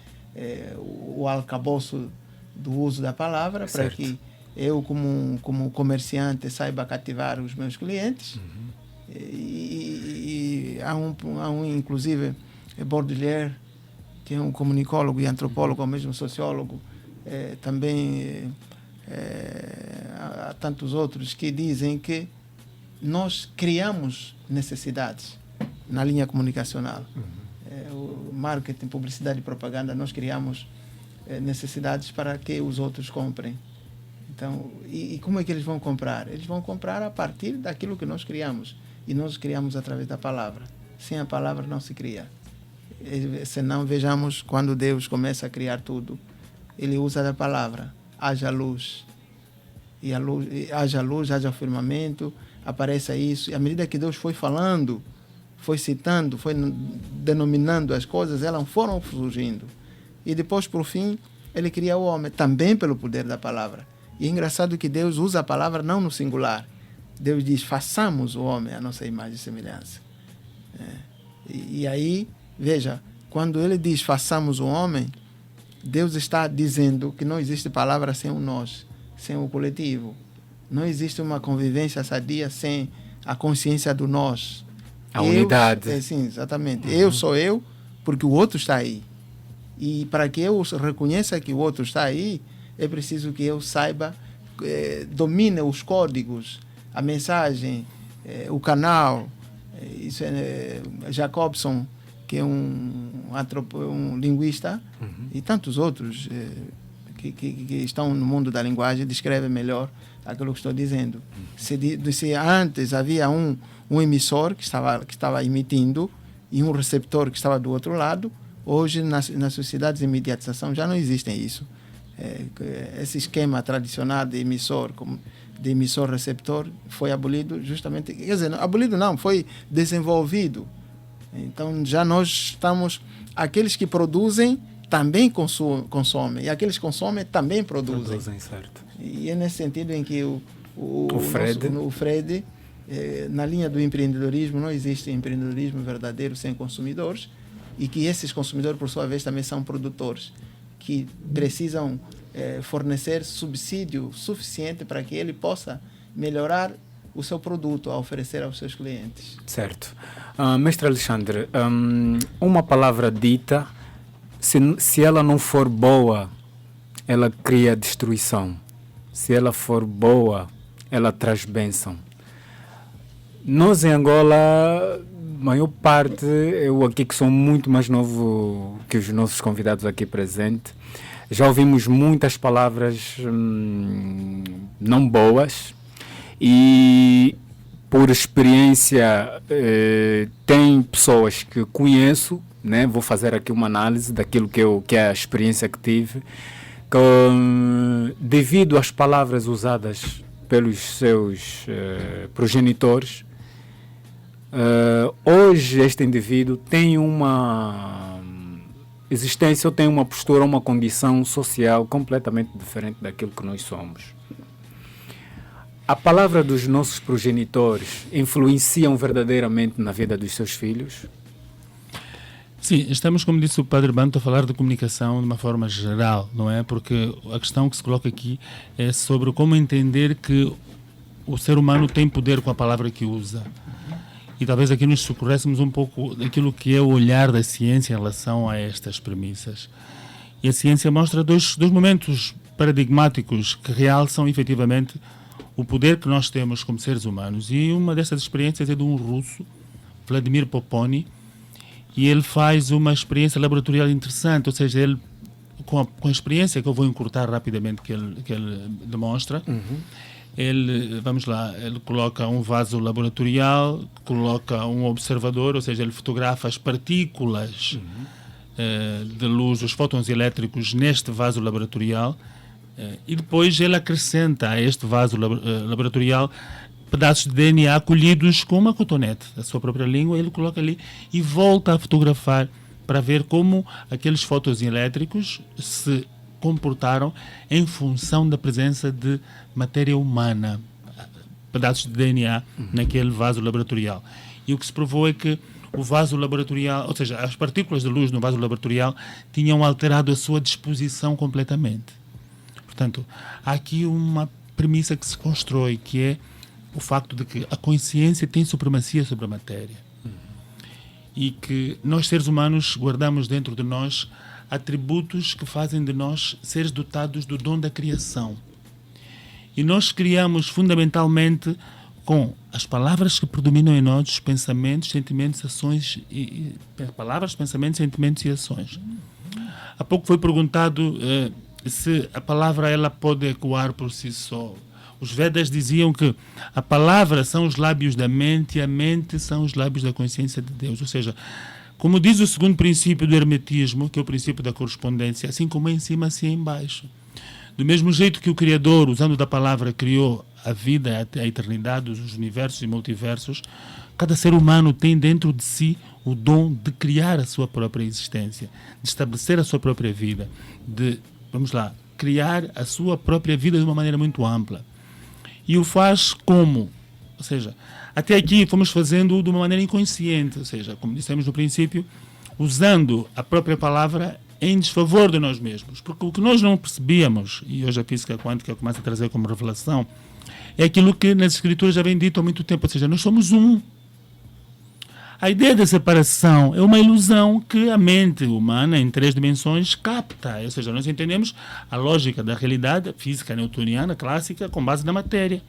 o arcabouço do uso da palavra, para que eu, como comerciante, saiba cativar os meus clientes. E há um inclusive, Baudelaire, que é um comunicólogo e antropólogo, ao mesmo sociólogo, também há tantos outros que dizem que nós criamos necessidades na linha comunicacional. O marketing, publicidade e propaganda, nós criamos necessidades para que os outros comprem. Então, e como é que eles vão comprar? Eles vão comprar a partir daquilo que nós criamos. E nós criamos através da palavra. Sem a palavra não se cria. Senão, vejamos, quando Deus começa a criar tudo, Ele usa da palavra. Haja luz. E haja luz, haja firmamento, apareça isso. E à medida que Deus foi falando, foi citando, foi denominando as coisas, elas foram surgindo. E depois, por fim, Ele cria o homem, também pelo poder da palavra. E é engraçado que Deus usa a palavra não no singular. Deus diz, façamos o homem à nossa imagem e semelhança. E aí, veja, quando Ele diz, façamos o homem, Deus está dizendo que não existe palavra sem o nós, sem o coletivo. Não existe uma convivência sadia sem a consciência do nós. A unidade. Sim, exatamente. Eu sou eu, porque o outro está aí. E para que eu reconheça que o outro está aí, é preciso que eu saiba, domine os códigos, a mensagem, o canal. Isso é Jacobson, que é um linguista, e tantos outros que estão no mundo da linguagem, descrevem melhor aquilo que estou dizendo. Se antes havia um emissor que estava emitindo e um receptor que estava do outro lado, Hoje, nas sociedades de mediatização, já não existem isso. Esse esquema tradicional de emissor-receptor foi abolido justamente... Quer dizer, abolido não, foi desenvolvido. Então, já nós estamos... Aqueles que produzem também consomem. E aqueles que consomem também produzem. Certo. E é nesse sentido em que o Fred, na linha do empreendedorismo, não existe empreendedorismo verdadeiro sem consumidores, e que esses consumidores, por sua vez, também são produtores, que precisam fornecer subsídio suficiente para que ele possa melhorar o seu produto a oferecer aos seus clientes. Certo. Mestre Alexandre, uma palavra dita, se ela não for boa, ela cria destruição. Se ela for boa, ela traz bênção. Nós em Angola, maior parte, eu aqui que sou muito mais novo que os nossos convidados aqui presentes, já ouvimos muitas palavras não boas e, por experiência, tem pessoas que conheço, né? Vou fazer aqui uma análise daquilo que é a experiência que tive, que, devido às palavras usadas pelos seus progenitores, hoje este indivíduo tem uma existência, ou tem uma postura, uma condição social completamente diferente daquilo que nós somos. A palavra dos nossos progenitores influenciam verdadeiramente na vida dos seus filhos? Sim, estamos, como disse o Padre Banto, a falar de comunicação de uma forma geral, não é? Porque a questão que se coloca aqui é sobre como entender que o ser humano tem poder com a palavra que usa. E talvez aqui nos socorrêssemos um pouco daquilo que é o olhar da ciência em relação a estas premissas. E a ciência mostra dois momentos paradigmáticos que realçam efetivamente o poder que nós temos como seres humanos. E uma dessas experiências é de um russo, Vladimir Poponi, e ele faz uma experiência laboratorial interessante, ou seja, ele, com a experiência que eu vou encurtar rapidamente que ele demonstra, ele coloca um vaso laboratorial, coloca um observador, ou seja, ele fotografa as partículas de luz, os fótons elétricos neste vaso laboratorial, e depois ele acrescenta a este vaso laboratorial pedaços de DNA colhidos com uma cotonete da sua própria língua. Ele coloca ali e volta a fotografar para ver como aqueles fótons elétricos se comportaram em função da presença de matéria humana, pedaços de DNA naquele vaso laboratorial. E o que se provou é que o vaso laboratorial, ou seja, as partículas de luz no vaso laboratorial tinham alterado a sua disposição completamente. Portanto, há aqui uma premissa que se constrói, que é o facto de que a consciência tem supremacia sobre a matéria. E que nós, seres humanos, guardamos dentro de nós atributos que fazem de nós seres dotados do dom da criação. E nós criamos fundamentalmente com as palavras que predominam em nós, os pensamentos, sentimentos, ações, palavras, pensamentos, sentimentos e ações. Há pouco foi perguntado se a palavra ela pode ecoar por si só. Os Vedas diziam que a palavra são os lábios da mente e a mente são os lábios da consciência de Deus. Ou seja, como diz o segundo princípio do hermetismo, que é o princípio da correspondência, assim como é em cima, assim é em baixo. Do mesmo jeito que o Criador, usando da palavra, criou a vida, a eternidade, os universos e multiversos, cada ser humano tem dentro de si o dom de criar a sua própria existência, de estabelecer a sua própria vida, de, criar a sua própria vida de uma maneira muito ampla. E o faz como? Ou seja, até aqui fomos fazendo de uma maneira inconsciente, ou seja, como dissemos no princípio, usando a própria palavra em desfavor de nós mesmos. Porque o que nós não percebíamos, e hoje a física quântica começa a trazer como revelação, é aquilo que nas escrituras já vem dito há muito tempo, ou seja, nós somos um. A ideia da separação é uma ilusão que a mente humana, em 3 dimensões, capta. Ou seja, nós entendemos a lógica da realidade, a física newtoniana, clássica, com base na matéria.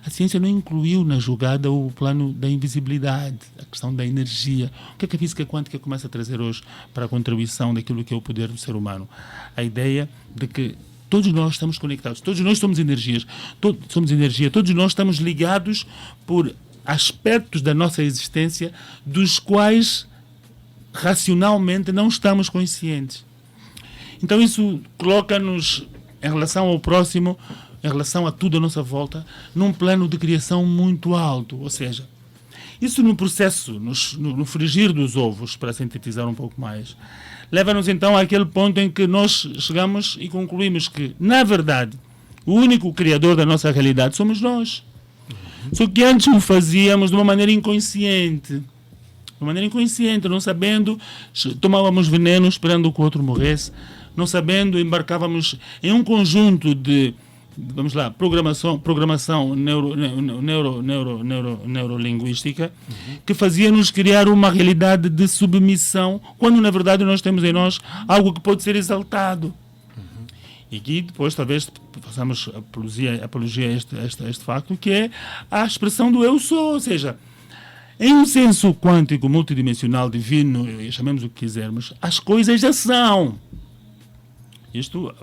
A ciência não incluiu na jogada o plano da invisibilidade, a questão da energia. O que é que a física quântica começa a trazer hoje para a contribuição daquilo que é o poder do ser humano? A ideia de que todos nós estamos conectados, todos nós somos energia, todos nós estamos ligados por aspectos da nossa existência dos quais racionalmente não estamos conscientes. Então isso coloca-nos, em relação ao próximo, em relação a tudo à nossa volta, num plano de criação muito alto. Ou seja, isso no processo, no frigir dos ovos, para sintetizar um pouco mais, leva-nos então àquele ponto em que nós chegamos e concluímos que, na verdade, o único criador da nossa realidade somos nós. Só que antes o fazíamos de uma maneira inconsciente. Não sabendo, tomávamos veneno esperando que o outro morresse. Não sabendo, embarcávamos em um conjunto de, vamos lá, programação neurolinguística que fazia-nos criar uma realidade de submissão, quando na verdade nós temos em nós algo que pode ser exaltado. E aqui depois talvez façamos apologia a este facto, que é a expressão do eu sou, ou seja, em um senso quântico, multidimensional, divino, chamemos o que quisermos, as coisas já são. Isto,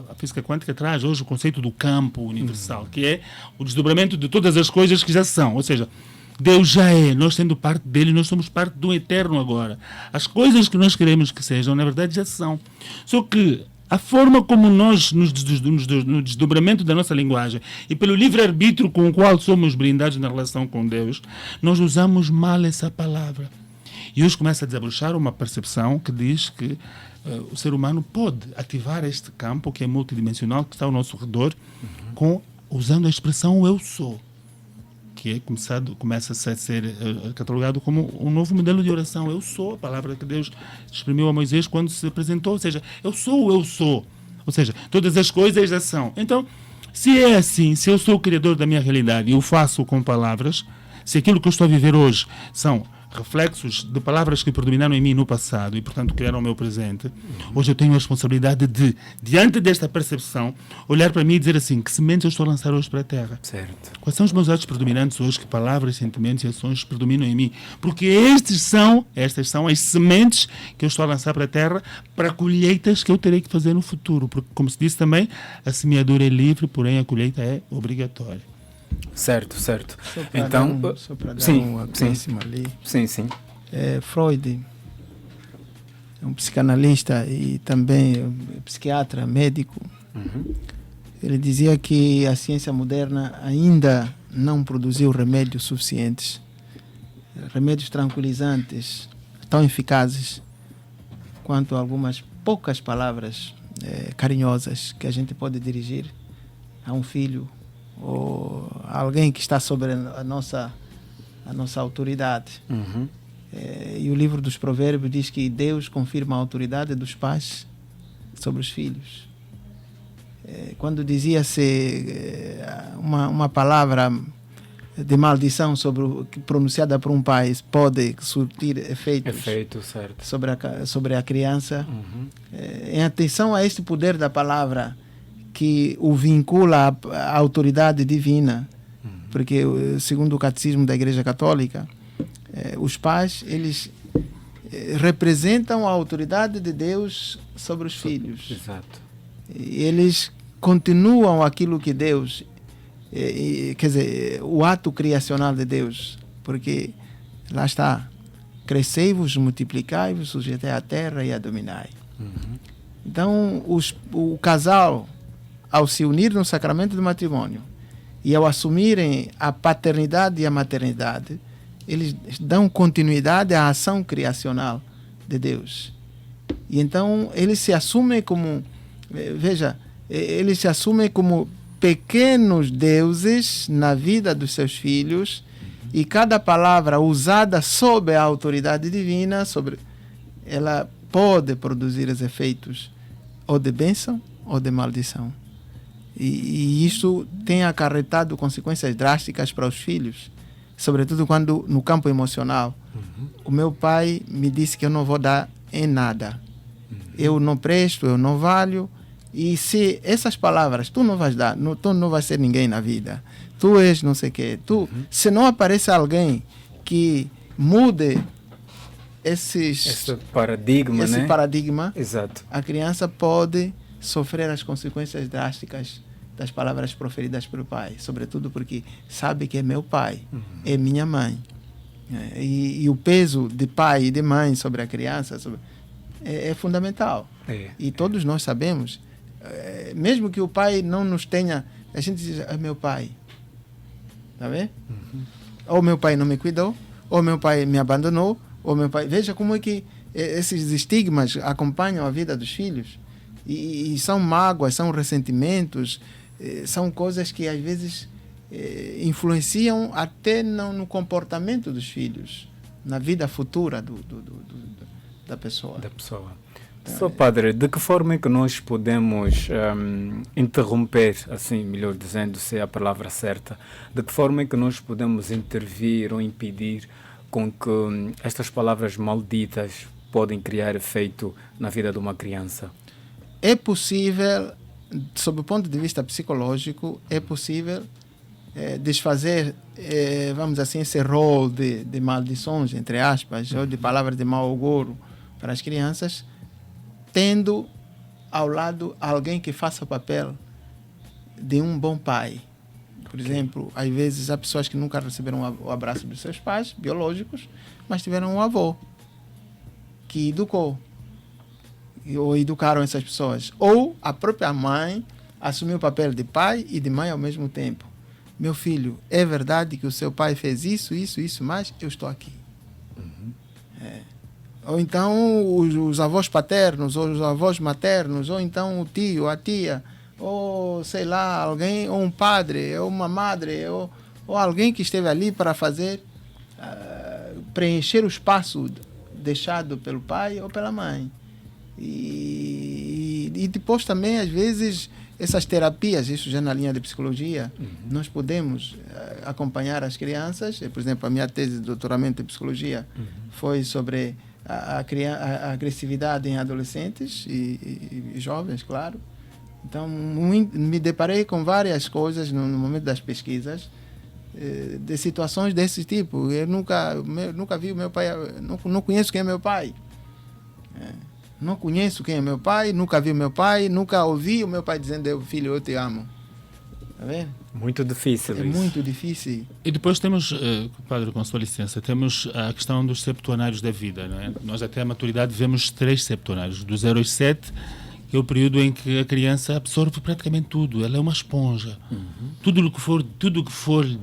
a física quântica traz hoje o conceito do campo universal, que é o desdobramento de todas as coisas que já são. Ou seja, Deus já é, nós sendo parte dele, nós somos parte do eterno agora. As coisas que nós queremos que sejam, na verdade, já são. Só que a forma como nós, no desdobramento da nossa linguagem e pelo livre-arbítrio com o qual somos brindados na relação com Deus, nós usamos mal essa palavra. E hoje começa a desabrochar uma percepção que diz que o ser humano pode ativar este campo que é multidimensional, que está ao nosso redor, usando a expressão eu sou, que começa a ser catalogado como um novo modelo de oração. Eu sou, a palavra que Deus exprimiu a Moisés quando se apresentou, ou seja, eu sou, ou seja, todas as coisas já são. Então, se é assim, se eu sou o criador da minha realidade e eu faço com palavras, se aquilo que eu estou a viver hoje são reflexos de palavras que predominaram em mim no passado e, portanto, criaram o meu presente, hoje eu tenho a responsabilidade de, diante desta percepção, olhar para mim e dizer assim, que sementes eu estou a lançar hoje para a terra? Certo. Quais são os meus atos predominantes hoje? Que palavras, sentimentos e ações predominam em mim? Porque estas são as sementes que eu estou a lançar para a terra, para colheitas que eu terei que fazer no futuro. Porque, como se disse também, a semeadura é livre, porém a colheita é obrigatória. Certo. Então, só para dar um acréscimo ali. Sim. Freud é um psicanalista e também psiquiatra, médico. Ele dizia que a ciência moderna ainda não produziu remédios suficientes, remédios tranquilizantes, tão eficazes quanto algumas poucas palavras carinhosas que a gente pode dirigir a um filho ou alguém que está sobre a nossa autoridade. E o livro dos Provérbios diz que Deus confirma a autoridade dos pais sobre os filhos. Quando dizia-se uma palavra de maldição pronunciada por um pai pode surtir efeitos certo. sobre a criança, em atenção a este poder da palavra que o vincula à autoridade divina, porque segundo o catecismo da Igreja Católica, os pais eles representam a autoridade de Deus sobre os filhos. Exato. E eles continuam aquilo que Deus, quer dizer, o ato criacional de Deus, porque lá está, crescei-vos, multiplicai-vos, sujeitai a terra e a dominai. Então o casal, ao se unir no sacramento do matrimônio e ao assumirem a paternidade e a maternidade, eles dão continuidade à ação criacional de Deus. E então eles se assumem como, eles se assumem como pequenos deuses na vida dos seus filhos, e cada palavra usada sob a autoridade divina, ela pode produzir os efeitos ou de bênção ou de maldição. E isso tem acarretado consequências drásticas para os filhos, sobretudo quando no campo emocional. O meu pai me disse que eu não vou dar em nada. Eu não presto, eu não valho. E se essas palavras, tu não vais dar, tu não vais ser ninguém na vida, tu és não sei o quê, se não aparece alguém que mude esse paradigma, Exato. A criança pode sofrer as consequências drásticas das palavras proferidas pelo pai, sobretudo porque sabe que é meu pai, é minha mãe. E o peso de pai e de mãe sobre a criança é fundamental. E todos nós sabemos, mesmo que o pai não nos tenha, a gente diz, é meu pai. Tá vendo? Ou meu pai não me cuidou, ou meu pai me abandonou, ou meu pai... Veja como é que esses estigmas acompanham a vida dos filhos. E são mágoas, são ressentimentos, são coisas que às vezes influenciam até no comportamento dos filhos, na vida futura da pessoa. Só, padre, de que forma é que nós podemos interromper, assim, melhor dizendo, se é a palavra certa, de que forma é que nós podemos intervir ou impedir com que estas palavras malditas podem criar efeito na vida de uma criança? É possível, sob o ponto de vista psicológico, é possível desfazer, vamos assim, esse rol de maldições, entre aspas, ou de palavras de mau agouro para as crianças, tendo ao lado alguém que faça o papel de um bom pai. Por exemplo, às vezes há pessoas que nunca receberam o abraço dos seus pais biológicos, mas tiveram um avô que educou, ou educaram essas pessoas. Ou a própria mãe assumiu o papel de pai e de mãe ao mesmo tempo. Meu filho, é verdade que o seu pai fez isso, mas eu estou aqui. Ou então os avós paternos, ou os avós maternos, ou então o tio, a tia, ou sei lá, alguém, ou um padre, ou uma madre, ou alguém que esteve ali para fazer, preencher o espaço deixado pelo pai ou pela mãe. E depois também, às vezes, essas terapias, isso já na linha de psicologia, nós podemos acompanhar as crianças. Por exemplo, a minha tese de doutoramento em psicologia foi sobre a agressividade em adolescentes e jovens, claro. Então, me deparei com várias coisas no momento das pesquisas, de situações desse tipo. Eu nunca vi o meu pai, não conheço quem é meu pai. Não conheço quem é meu pai, nunca vi o meu pai, nunca ouvi o meu pai dizendo, filho, eu te amo. Tá vendo? Muito difícil isso. Muito difícil. E depois temos, padre, com sua licença, temos a questão dos septuanários da vida, não é? Nós até a maturidade vivemos 3 septuanários, do 0 aos 7, que é o período em que a criança absorve praticamente tudo, ela é uma esponja. Tudo que for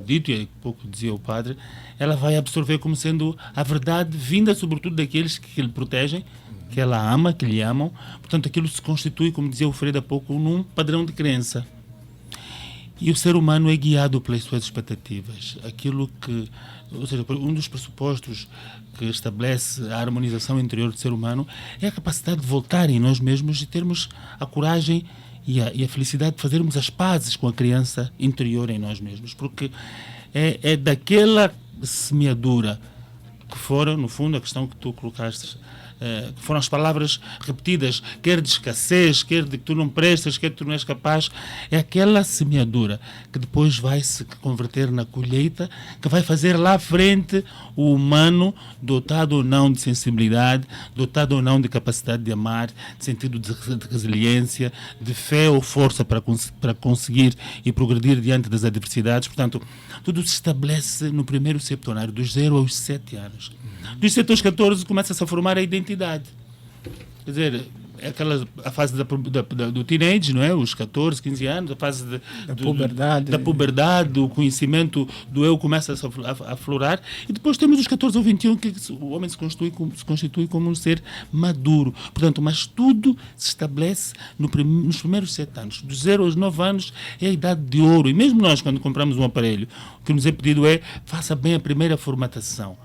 dito, e pouco dizia o padre, ela vai absorver como sendo a verdade vinda sobretudo daqueles que lhe protegem, que ela ama, que lhe amam. Portanto, aquilo se constitui, como dizia o Freire há pouco, num padrão de crença. E o ser humano é guiado pelas suas expectativas. Aquilo que, ou seja, um dos pressupostos que estabelece a harmonização interior do ser humano é a capacidade de voltar em nós mesmos e termos a coragem e a felicidade de fazermos as pazes com a criança interior em nós mesmos. Porque é daquela semeadura que fora, no fundo, a questão que tu colocaste, que foram as palavras repetidas, quer de escassez, quer de que tu não prestas, quer que tu não és capaz, é aquela semeadura que depois vai se converter na colheita, que vai fazer lá à frente o humano, dotado ou não de sensibilidade, dotado ou não de capacidade de amar, de sentido de resiliência, de fé ou força para conseguir e progredir diante das adversidades. Portanto, tudo se estabelece no primeiro septuanário, dos 0 aos 7 anos. Dos 7 aos 14 começa-se a formar a identidade. Quer dizer, é a fase do teenage, não é? Os 14, 15 anos, a fase da puberdade, o conhecimento do eu começa a aflorar. E depois temos os 14 ou 21, que o homem se constitui como um ser maduro. Portanto, mas tudo se estabelece nos primeiros 7 anos. Dos 0 aos 9 anos é a idade de ouro. E mesmo nós, quando compramos um aparelho, o que nos é pedido é faça bem a primeira formatação.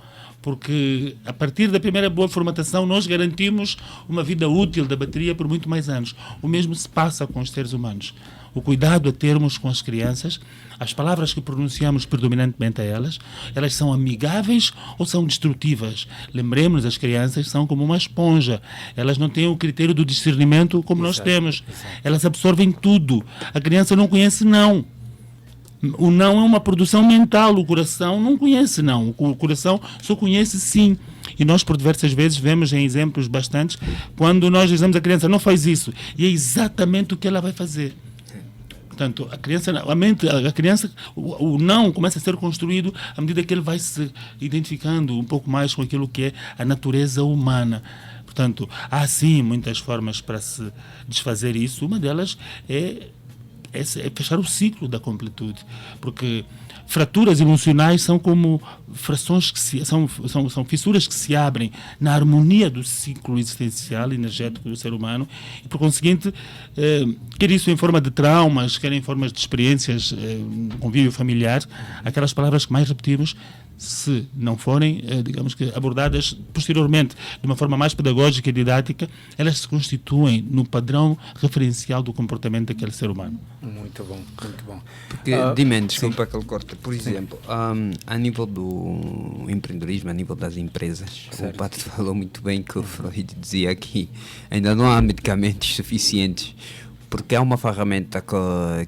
Porque a partir da primeira boa formatação nós garantimos uma vida útil da bateria por muito mais anos. O mesmo se passa com os seres humanos. O cuidado a termos com as crianças, as palavras que pronunciamos predominantemente a elas são amigáveis ou são destrutivas? Lembremos, as crianças são como uma esponja. Elas não têm o critério do discernimento como nós temos. Elas absorvem tudo. A criança não conhece não. O não é uma produção mental, o coração não conhece não, o coração só conhece sim. E nós por diversas vezes vemos em exemplos bastantes, quando nós dizemos à criança não faz isso, e é exatamente o que ela vai fazer. Portanto, a criança, o não começa a ser construído à medida que ele vai se identificando um pouco mais com aquilo que é a natureza humana. Portanto, há sim muitas formas para se desfazer isso. Uma delas é fechar o ciclo da completude, porque fraturas emocionais são como frações que são fissuras que se abrem na harmonia do ciclo existencial energético do ser humano e, por conseguinte, quer isso em forma de traumas, quer em forma de experiências, convívio familiar, aquelas palavras que mais repetimos, se não forem, digamos que, abordadas posteriormente de uma forma mais pedagógica e didática, elas se constituem no padrão referencial do comportamento daquele ser humano. Muito bom, muito bom. Porque, desculpa que ele corta, por exemplo, a nível do empreendedorismo, a nível das empresas, certo. O Pato falou muito bem que o Freud dizia que ainda não há medicamentos suficientes, porque há uma ferramenta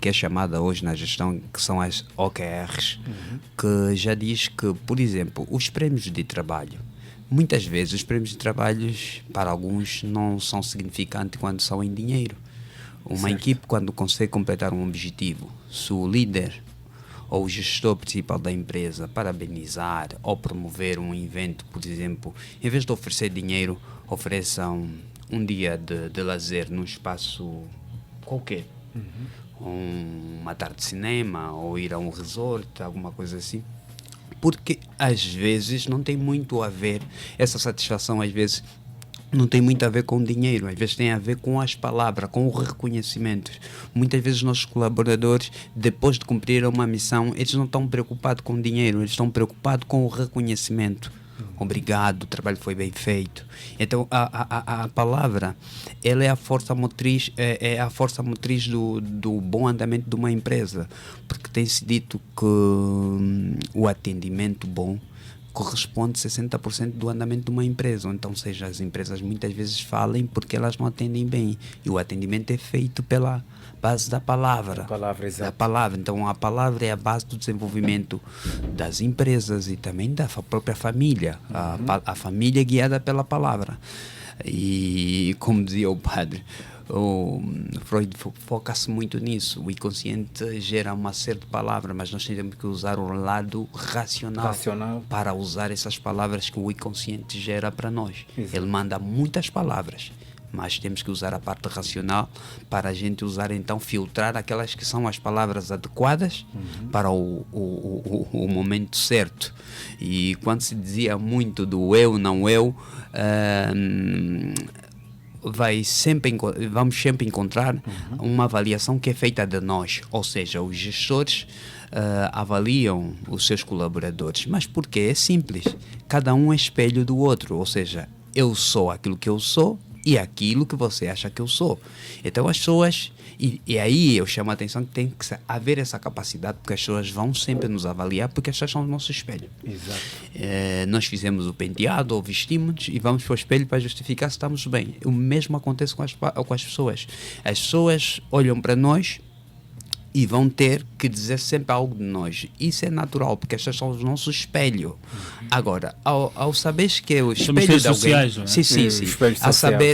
que é chamada hoje na gestão, que são as OKRs, que já diz que, por exemplo, os prémios de trabalho, muitas vezes os prémios de trabalho para alguns não são significantes quando são em dinheiro. Uma equipe, quando consegue completar um objetivo, se o líder ou o gestor principal da empresa parabenizar ou promover um evento, por exemplo, em vez de oferecer dinheiro, ofereçam um dia de lazer num espaço qualquer, uma tarde de cinema ou ir a um resort, alguma coisa assim, porque às vezes não tem muito a ver, essa satisfação às vezes não tem muito a ver com o dinheiro, às vezes tem a ver com as palavras, com o reconhecimento. Muitas vezes os nossos colaboradores, depois de cumprir uma missão, eles não estão preocupados com o dinheiro, eles estão preocupados com o reconhecimento. Obrigado, o trabalho foi bem feito. Então a palavra, ela é a força motriz, é a força motriz do bom andamento de uma empresa, porque tem-se dito que o atendimento bom corresponde a 60% do andamento de uma empresa. Então, seja, as empresas muitas vezes falem porque elas não atendem bem, e o atendimento é feito pela base da palavra. Da palavra. Então, a palavra é a base do desenvolvimento das empresas e também da própria família. A família é guiada pela palavra. E, como dizia o padre, o Freud foca-se muito nisso. O inconsciente gera uma série de palavras, mas nós temos que usar o lado racional para usar essas palavras que o inconsciente gera para nós. Exato. Ele manda muitas palavras, mas temos que usar a parte racional para a gente usar, então, filtrar aquelas que são as palavras adequadas para o momento certo. E quando se dizia muito do eu, não eu, vamos sempre encontrar uma avaliação que é feita de nós, ou seja, os gestores avaliam os seus colaboradores, mas porque é simples, cada um é espelho do outro, ou seja, eu sou aquilo que eu sou e aquilo que você acha que eu sou. Então as pessoas, e aí eu chamo a atenção que tem que haver essa capacidade, porque as pessoas vão sempre nos avaliar, porque as pessoas são o nosso espelho. Exato. Nós fizemos o penteado ou vestimos e vamos para o espelho para justificar se estamos bem. O mesmo acontece com as pessoas. As pessoas olham para nós e vão ter que dizer sempre algo de nós. Isso é natural, porque estas são o nosso espelho. Agora, ao saberes que é o espelho de alguém... Sociais, não é? Sim.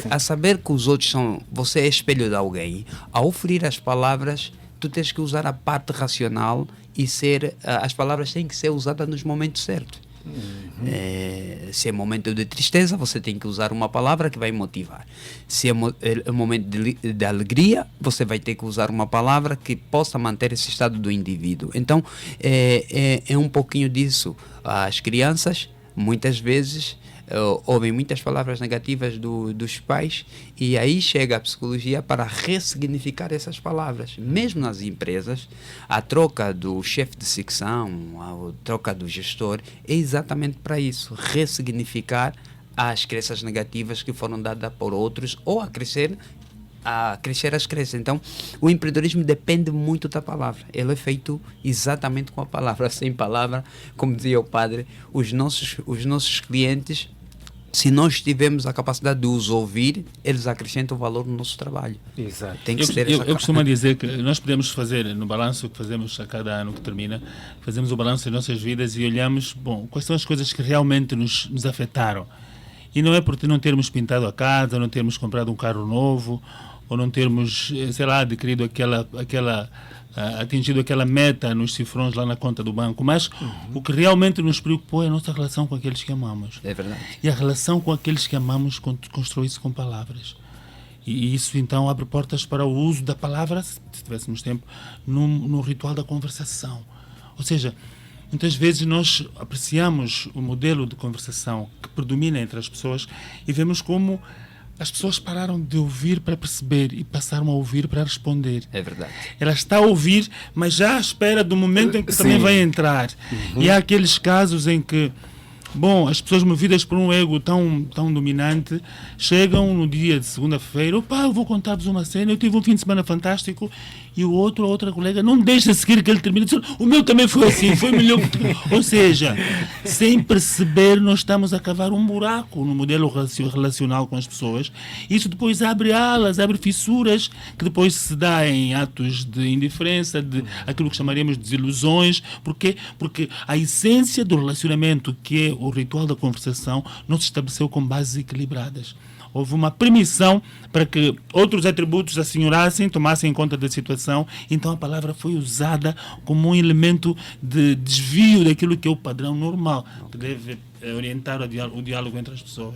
A saber que os outros são... Você é espelho de alguém. Ao oferir as palavras, tu tens que usar a parte racional e as palavras têm que ser usadas nos momentos certos. Se é momento de tristeza, você tem que usar uma palavra que vai motivar. Se é momento de alegria, você vai ter que usar uma palavra que possa manter esse estado do indivíduo. Então é um pouquinho disso. As crianças muitas vezes ouvem muitas palavras negativas dos pais, e aí chega a psicologia para ressignificar essas palavras. Mesmo nas empresas, a troca do chefe de secção, a troca do gestor, é exatamente para isso, ressignificar as crenças negativas que foram dadas por outros, ou a crescer as crenças. Então, o empreendedorismo depende muito da palavra. Ele é feito exatamente com a palavra. Sem palavra, como dizia o padre, os nossos clientes, se nós tivermos a capacidade de os ouvir, eles acrescentam valor no nosso trabalho. Exato. Tem que eu costumo dizer que nós podemos fazer, no balanço que fazemos a cada ano que termina, fazemos o balanço das nossas vidas e olhamos, quais são as coisas que realmente nos afetaram. E não é por não termos pintado a casa, não termos comprado um carro novo, ou não termos, sei lá, adquirido atingido aquela meta nos cifrões lá na conta do banco, mas o que realmente nos preocupou é a nossa relação com aqueles que amamos. É verdade. E a relação com aqueles que amamos constrói-se com palavras. E isso então abre portas para o uso da palavra, se tivéssemos tempo, no ritual da conversação. Ou seja, muitas vezes nós apreciamos o modelo de conversação que predomina entre as pessoas e vemos como as pessoas pararam de ouvir para perceber e passaram a ouvir para responder. É verdade. Ela está a ouvir, mas já à espera do momento em que também vai entrar. E há aqueles casos em que, bom, as pessoas movidas por um ego tão dominante chegam no dia de segunda-feira, eu vou contar-vos uma cena, eu tive um fim de semana fantástico, e a outra colega não deixa seguir que ele termine, o meu também foi assim, foi melhor que tu. Ou seja, sem perceber, nós estamos a cavar um buraco no modelo relacional com as pessoas. Isso depois abre alas, abre fissuras, que depois se dá em atos de indiferença, de aquilo que chamaríamos de desilusões. Porquê? Porque a essência do relacionamento, que é o ritual da conversação, não se estabeleceu com bases equilibradas. Houve uma permissão para que outros atributos assenhorassem, tomassem conta da situação. Então a palavra foi usada como um elemento de desvio daquilo que é o padrão normal, que deve orientar o diálogo entre as pessoas.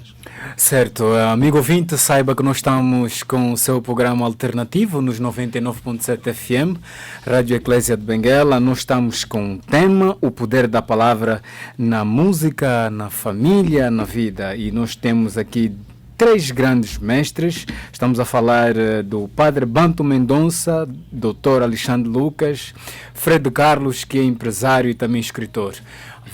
Certo. Amigo ouvinte, saiba que nós estamos com o seu programa alternativo nos 99.7 FM, Rádio Eclésia de Benguela. Nós estamos com o tema O Poder da Palavra na Música, na Família, na Vida. E nós temos aqui 3 grandes mestres. Estamos a falar do Padre Banto Mendonça, Dr. Alexandre Lucas, Fred Carlos, que é empresário e também escritor.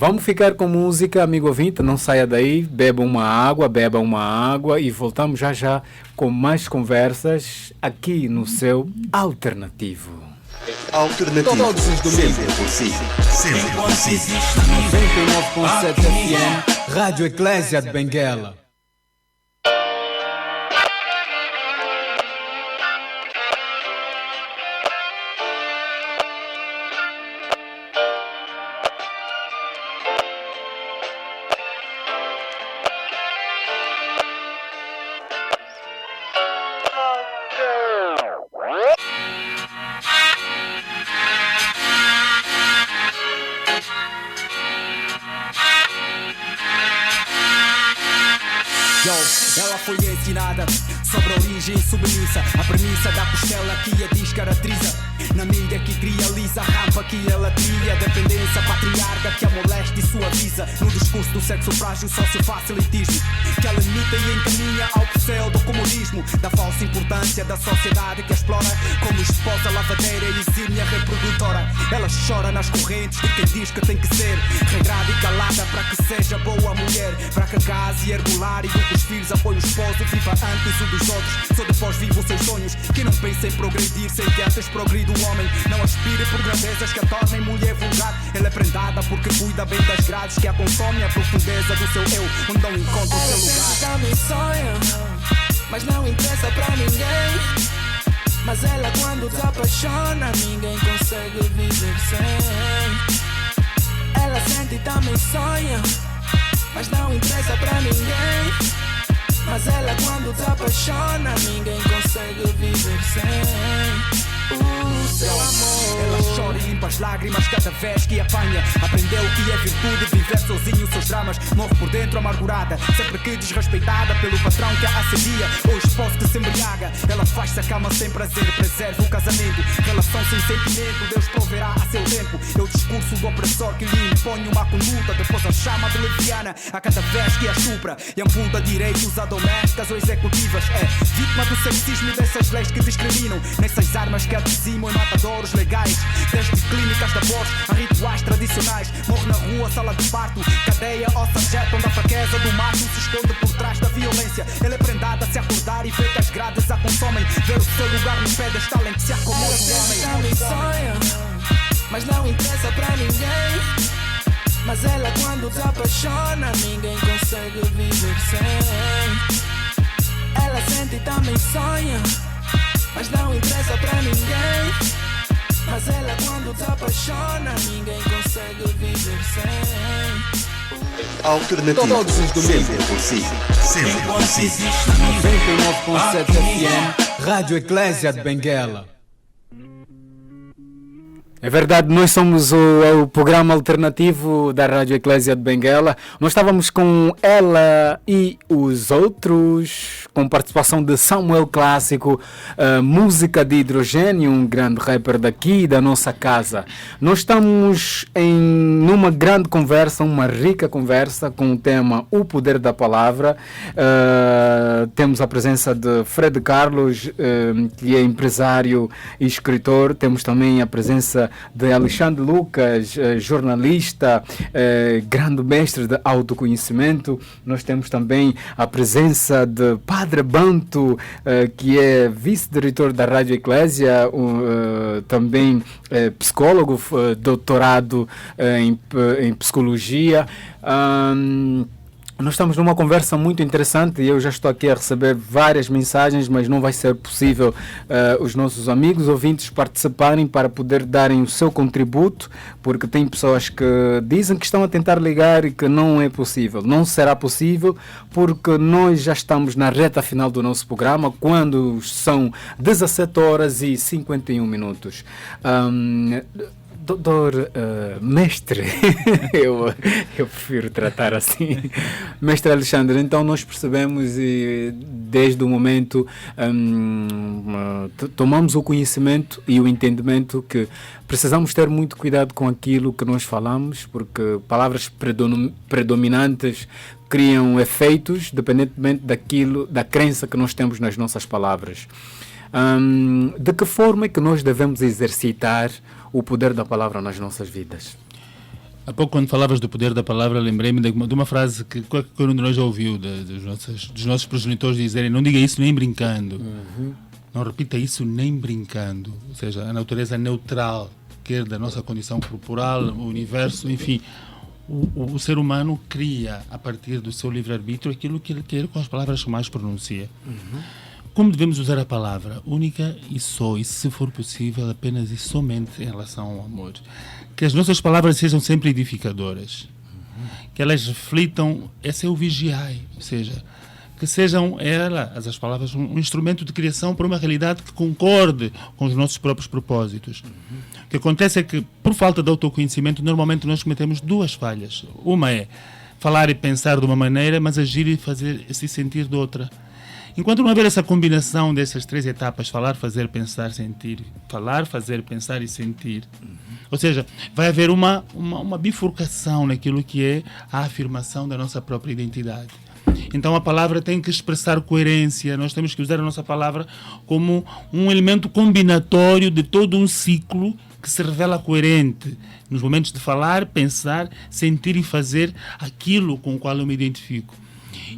Vamos ficar com música, amigo ouvinte, não saia daí, beba uma água e voltamos já com mais conversas aqui no seu Alternativo. Alternativo. Todos os domingos. Sempre consigo. Sempre consigo. 99.7 FM, Rádio Eclésia de Benguela. Ela foi ensinada sobre a origem submissa, a premissa da costela que a descaracteriza. Na mídia que realiza a rampa que ela trilha, dependência patriarca que a molesta e suaviza. No discurso do sexo frágil, sócio-facilitismo que ela limita e encaminha ao pseudo-comunismo, da falsa importância da sociedade que a explora como esposa lavadeira e exímia reprodutora. Ela chora nas correntes de quem diz que tem que ser regrada e calada para que seja boa mulher, para que case e ergular e eduque os filhos, apoie o esposo, viva antes um dos outros, só depois viva os seus sonhos, que não pense em progredir sem que antes progrida o homem. Não aspire por grandezas que a tornem mulher vulgar. Ela é prendada porque cuida bem das grades que a consome, a profundeza do seu eu, onde não encontra o seu lugar. Ela também sonha, mas não interessa pra ninguém. Mas ela quando se apaixona, ninguém consegue viver sem. Ela sente e também sonha, mas não interessa pra ninguém. Mas ela quando se apaixona, ninguém consegue viver sem seu amor. Ela chora e limpa as lágrimas cada vez que apanha. Aprendeu que é virtude viver sozinho seus dramas. Morre por dentro amargurada, sempre que desrespeitada pelo patrão que a assedia ou esposo que se embriaga. Ela faz-se a cama sem prazer, preserva o casamento. Relação sem sentimento, Deus proverá a seu tempo. É o discurso do opressor que lhe impõe uma conduta, depois a chama de leviana a cada vez que a chupra e amputa direitos a domésticas ou executivas. É vítima do sexismo e dessas leis que discriminam, nessas armas que dizimam em matadouros legais, desde clínicas de abortos a rituais tradicionais. Morre na rua, sala de parto, cadeia ou sarjeta, onde a fraqueza do macho se esconde por trás da violência. Ela é prendada a se acordar e vê que as grades a consomem, ver o seu lugar no pé deste além que se acomoda o homem. Ela também sonha, mas não interessa pra ninguém. Mas ela quando se apaixona, ninguém consegue viver sem. Ela sente e também sonha, mas não interessa pra ninguém. Mas ela quando se apaixona, ninguém consegue viver sem Alternativa. Todos os domingos. Sempre por si. Sempre por si. 99.7 FM, Rádio Eclésia de Benguela. É verdade, nós somos o programa alternativo da Rádio Eclésia de Benguela. Nós estávamos com ela e os outros, com participação de Samuel Clássico, música de Hidrogênio, um grande rapper daqui da nossa casa. Nós estamos numa grande conversa, uma rica conversa com o tema O Poder da Palavra. Temos a presença de Fred Carlos, que é empresário e escritor. Temos também a presença de Alexandre Lucas, jornalista, grande mestre de autoconhecimento. Nós temos também a presença de Padre Banto, que é vice-diretor da Rádio Eclésia, também psicólogo, doutorado em psicologia. Nós estamos numa conversa muito interessante e eu já estou aqui a receber várias mensagens, mas não vai ser possível os nossos amigos ouvintes participarem para poder darem o seu contributo, porque tem pessoas que dizem que estão a tentar ligar e que não é possível. Não será possível porque nós já estamos na reta final do nosso programa, quando são 17h51. Doutor, mestre, eu prefiro tratar assim, mestre Alexandre, então nós percebemos e desde o momento tomamos o conhecimento e o entendimento que precisamos ter muito cuidado com aquilo que nós falamos, porque palavras predominantes criam efeitos dependentemente da crença que nós temos nas nossas palavras. De que forma é que nós devemos exercitar o poder da palavra nas nossas vidas? Há pouco, quando falavas do poder da palavra, lembrei-me de uma frase que qualquer um de nós já ouviu, dos nossos progenitores dizerem: não diga isso nem brincando. Não repita isso nem brincando. Ou seja, a natureza neutral, quer da nossa condição corporal, o universo, enfim. O ser humano cria, a partir do seu livre-arbítrio, aquilo que ele quer com as palavras que mais pronuncia. Como devemos usar a palavra? Única e só, e se for possível, apenas e somente em relação ao amor. Que as nossas palavras sejam sempre edificadoras. Que elas reflitam, esse é o vigiai, ou seja, que sejam as palavras, um instrumento de criação para uma realidade que concorde com os nossos próprios propósitos. O que acontece é que, por falta de autoconhecimento, normalmente nós cometemos duas falhas. Uma é falar e pensar de uma maneira, mas agir e fazer e se sentir de outra. Enquanto não haver essa combinação dessas três etapas, falar, fazer, pensar, sentir, falar, fazer, pensar e sentir, ou seja, vai haver uma bifurcação naquilo que é a afirmação da nossa própria identidade. Então a palavra tem que expressar coerência, nós temos que usar a nossa palavra como um elemento combinatório de todo um ciclo que se revela coerente nos momentos de falar, pensar, sentir e fazer aquilo com o qual eu me identifico.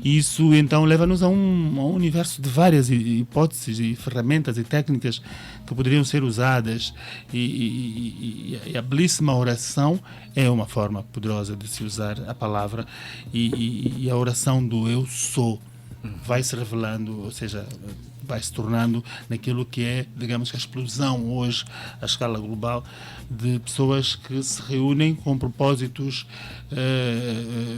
Isso então leva-nos a um universo de várias hipóteses e ferramentas e técnicas que poderiam ser usadas, e a belíssima oração é uma forma poderosa de se usar a palavra, e a oração do eu sou vai se revelando, ou seja, vai se tornando naquilo que é, digamos, a explosão hoje, à escala global, de pessoas que se reúnem com propósitos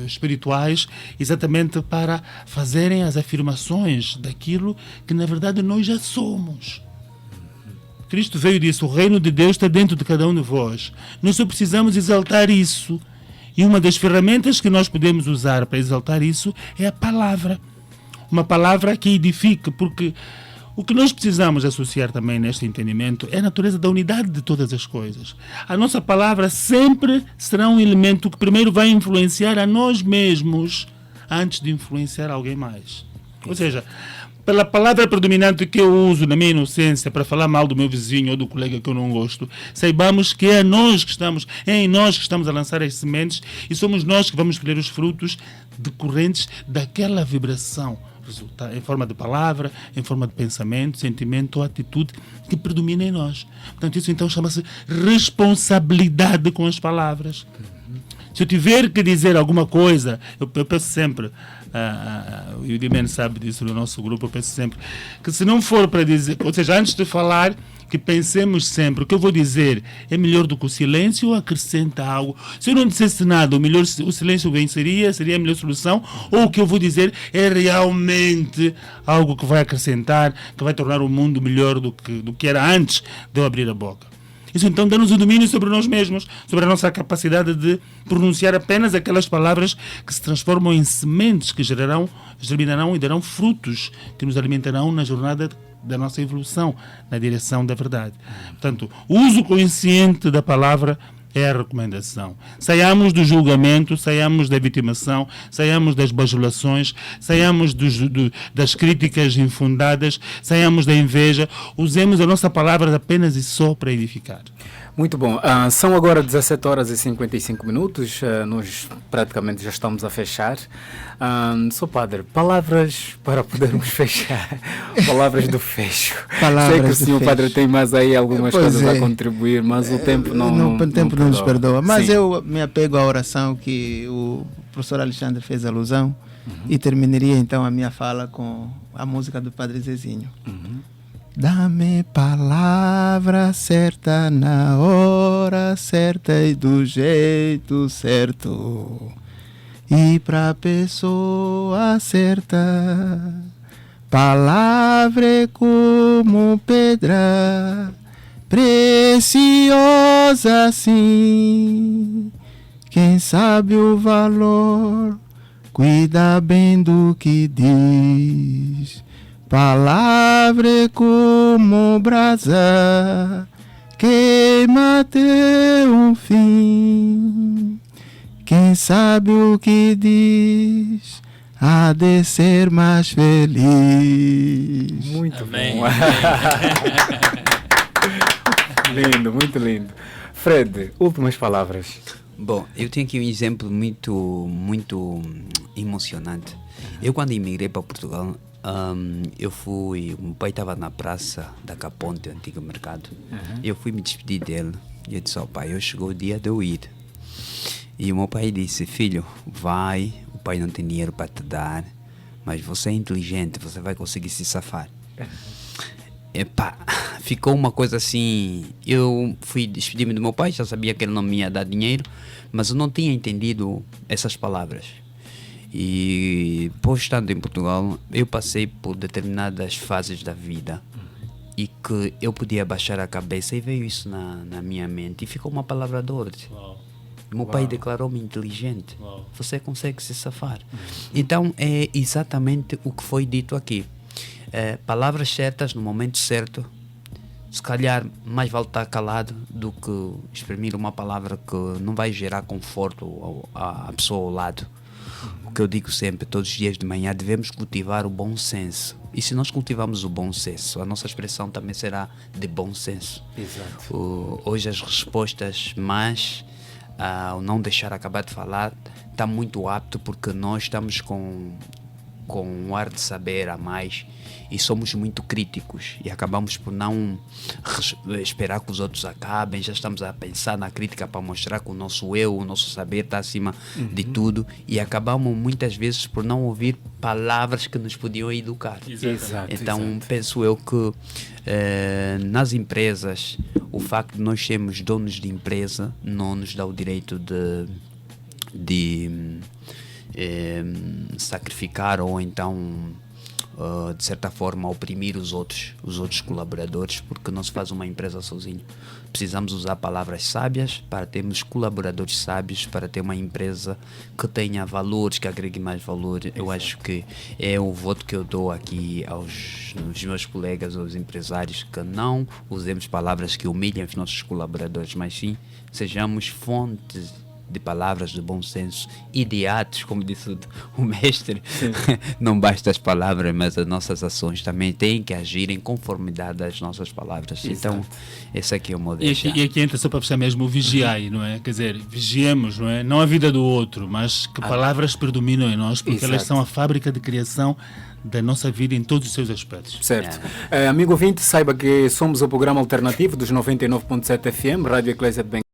espirituais, exatamente para fazerem as afirmações daquilo que, na verdade, nós já somos. Cristo veio e disse: o reino de Deus está dentro de cada um de vós. Nós só precisamos exaltar isso. E uma das ferramentas que nós podemos usar para exaltar isso é a palavra. Uma palavra que edifique, porque o que nós precisamos associar também neste entendimento é a natureza da unidade de todas as coisas. A nossa palavra sempre será um elemento que primeiro vai influenciar a nós mesmos antes de influenciar alguém mais. Ou seja, pela palavra predominante que eu uso na minha inocência para falar mal do meu vizinho ou do colega que eu não gosto, saibamos que é em nós que estamos a lançar as sementes, e somos nós que vamos colher os frutos decorrentes daquela vibração, em forma de palavra, em forma de pensamento, sentimento ou atitude que predomina em nós. Portanto, isso então chama-se responsabilidade com as palavras. Se eu tiver que dizer alguma coisa, eu penso sempre, o Yudimen sabe disso no nosso grupo, eu penso sempre que se não for para dizer, ou seja, antes de falar, que pensemos sempre, o que eu vou dizer é melhor do que o silêncio ou acrescenta algo? Se eu não dissesse nada, o silêncio venceria, seria a melhor solução, ou o que eu vou dizer é realmente algo que vai acrescentar, que vai tornar o mundo melhor do que era antes de eu abrir a boca? Isso então dá-nos o domínio sobre nós mesmos, sobre a nossa capacidade de pronunciar apenas aquelas palavras que se transformam em sementes que germinarão e darão frutos que nos alimentarão na jornada da nossa evolução, na direção da verdade. Portanto, o uso consciente da palavra é a recomendação. Saiamos do julgamento, saiamos da vitimação, saiamos das bajulações, saiamos das críticas infundadas, saiamos da inveja, usemos a nossa palavra apenas e só para edificar. Muito bom. São agora 17 horas e 55 minutos. Nós praticamente já estamos a fechar. Sou padre, palavras para podermos fechar. Palavras do fecho. Sei que o senhor padre tem mais aí algumas coisas a contribuir, mas o tempo não nos perdoa. Mas Sim. eu me apego à oração que o professor Alexandre fez alusão e terminaria então a minha fala com a música do Padre Zezinho. Dá-me palavra certa na hora certa e do jeito certo, e pra pessoa certa, palavra é como pedra preciosa assim. Quem sabe o valor cuida bem do que diz. Palavra é como brasa, queima até um fim. Quem sabe o que diz, há de ser mais feliz. Muito bom. Lindo, muito lindo. Fred, últimas palavras. Bom, eu tenho aqui um exemplo muito emocionante. Eu, quando imigrei para Portugal, meu pai estava na praça da Caponte, antigo mercado. Eu fui me despedir dele e eu disse ao pai, eu chegou o dia de eu ir. E o meu pai disse, filho, vai, o pai não tem dinheiro para te dar, mas você é inteligente, você vai conseguir se safar. Epá, ficou uma coisa assim, eu fui despedir-me do meu pai, já sabia que ele não me ia dar dinheiro, mas eu não tinha entendido essas palavras. E depois, estando em Portugal, eu passei por determinadas fases da vida e que eu podia baixar a cabeça, e veio isso na minha mente e ficou uma palavra de ordem. Meu pai declarou-me inteligente. Você consegue se safar. Então é exatamente o que foi dito aqui. Palavras certas no momento certo. Se calhar mais vale estar calado do que exprimir uma palavra que não vai gerar conforto à pessoa ao lado. O que eu digo sempre, todos os dias de manhã, devemos cultivar o bom senso. E se nós cultivarmos o bom senso, a nossa expressão também será de bom senso. Exato. Hoje as respostas, mas o não deixar acabar de falar, está muito apto, porque nós estamos com um ar de saber a mais e somos muito críticos e acabamos por não esperar que os outros acabem, já estamos a pensar na crítica para mostrar que o nosso eu, o nosso saber está acima de tudo, e acabamos muitas vezes por não ouvir palavras que nos podiam educar. Exato, então penso eu que nas empresas, o facto de nós sermos donos de empresa não nos dá o direito de sacrificar ou então de certa forma oprimir os outros colaboradores, porque não se faz uma empresa sozinho. Precisamos usar palavras sábias para termos colaboradores sábios, para ter uma empresa que tenha valores, que agregue mais valor. Eu acho que é o voto que eu dou aqui aos meus colegas, aos empresários, que não usemos palavras que humilhem os nossos colaboradores, mas sim sejamos fontes de palavras de bom senso e de atos, como disse o mestre. Não basta as palavras, mas as nossas ações também têm que agir em conformidade às nossas palavras. Exato. Então, esse aqui é o modelo. E aqui entra, só para fechar mesmo, o vigiai, não é? Quer dizer, vigiemos, não é? Não a vida do outro, mas que palavras predominam em nós, porque elas são a fábrica de criação da nossa vida em todos os seus aspectos. Certo. Amigo ouvinte, saiba que somos o programa alternativo dos 99.7 FM, Rádio Eclésia de Benguela.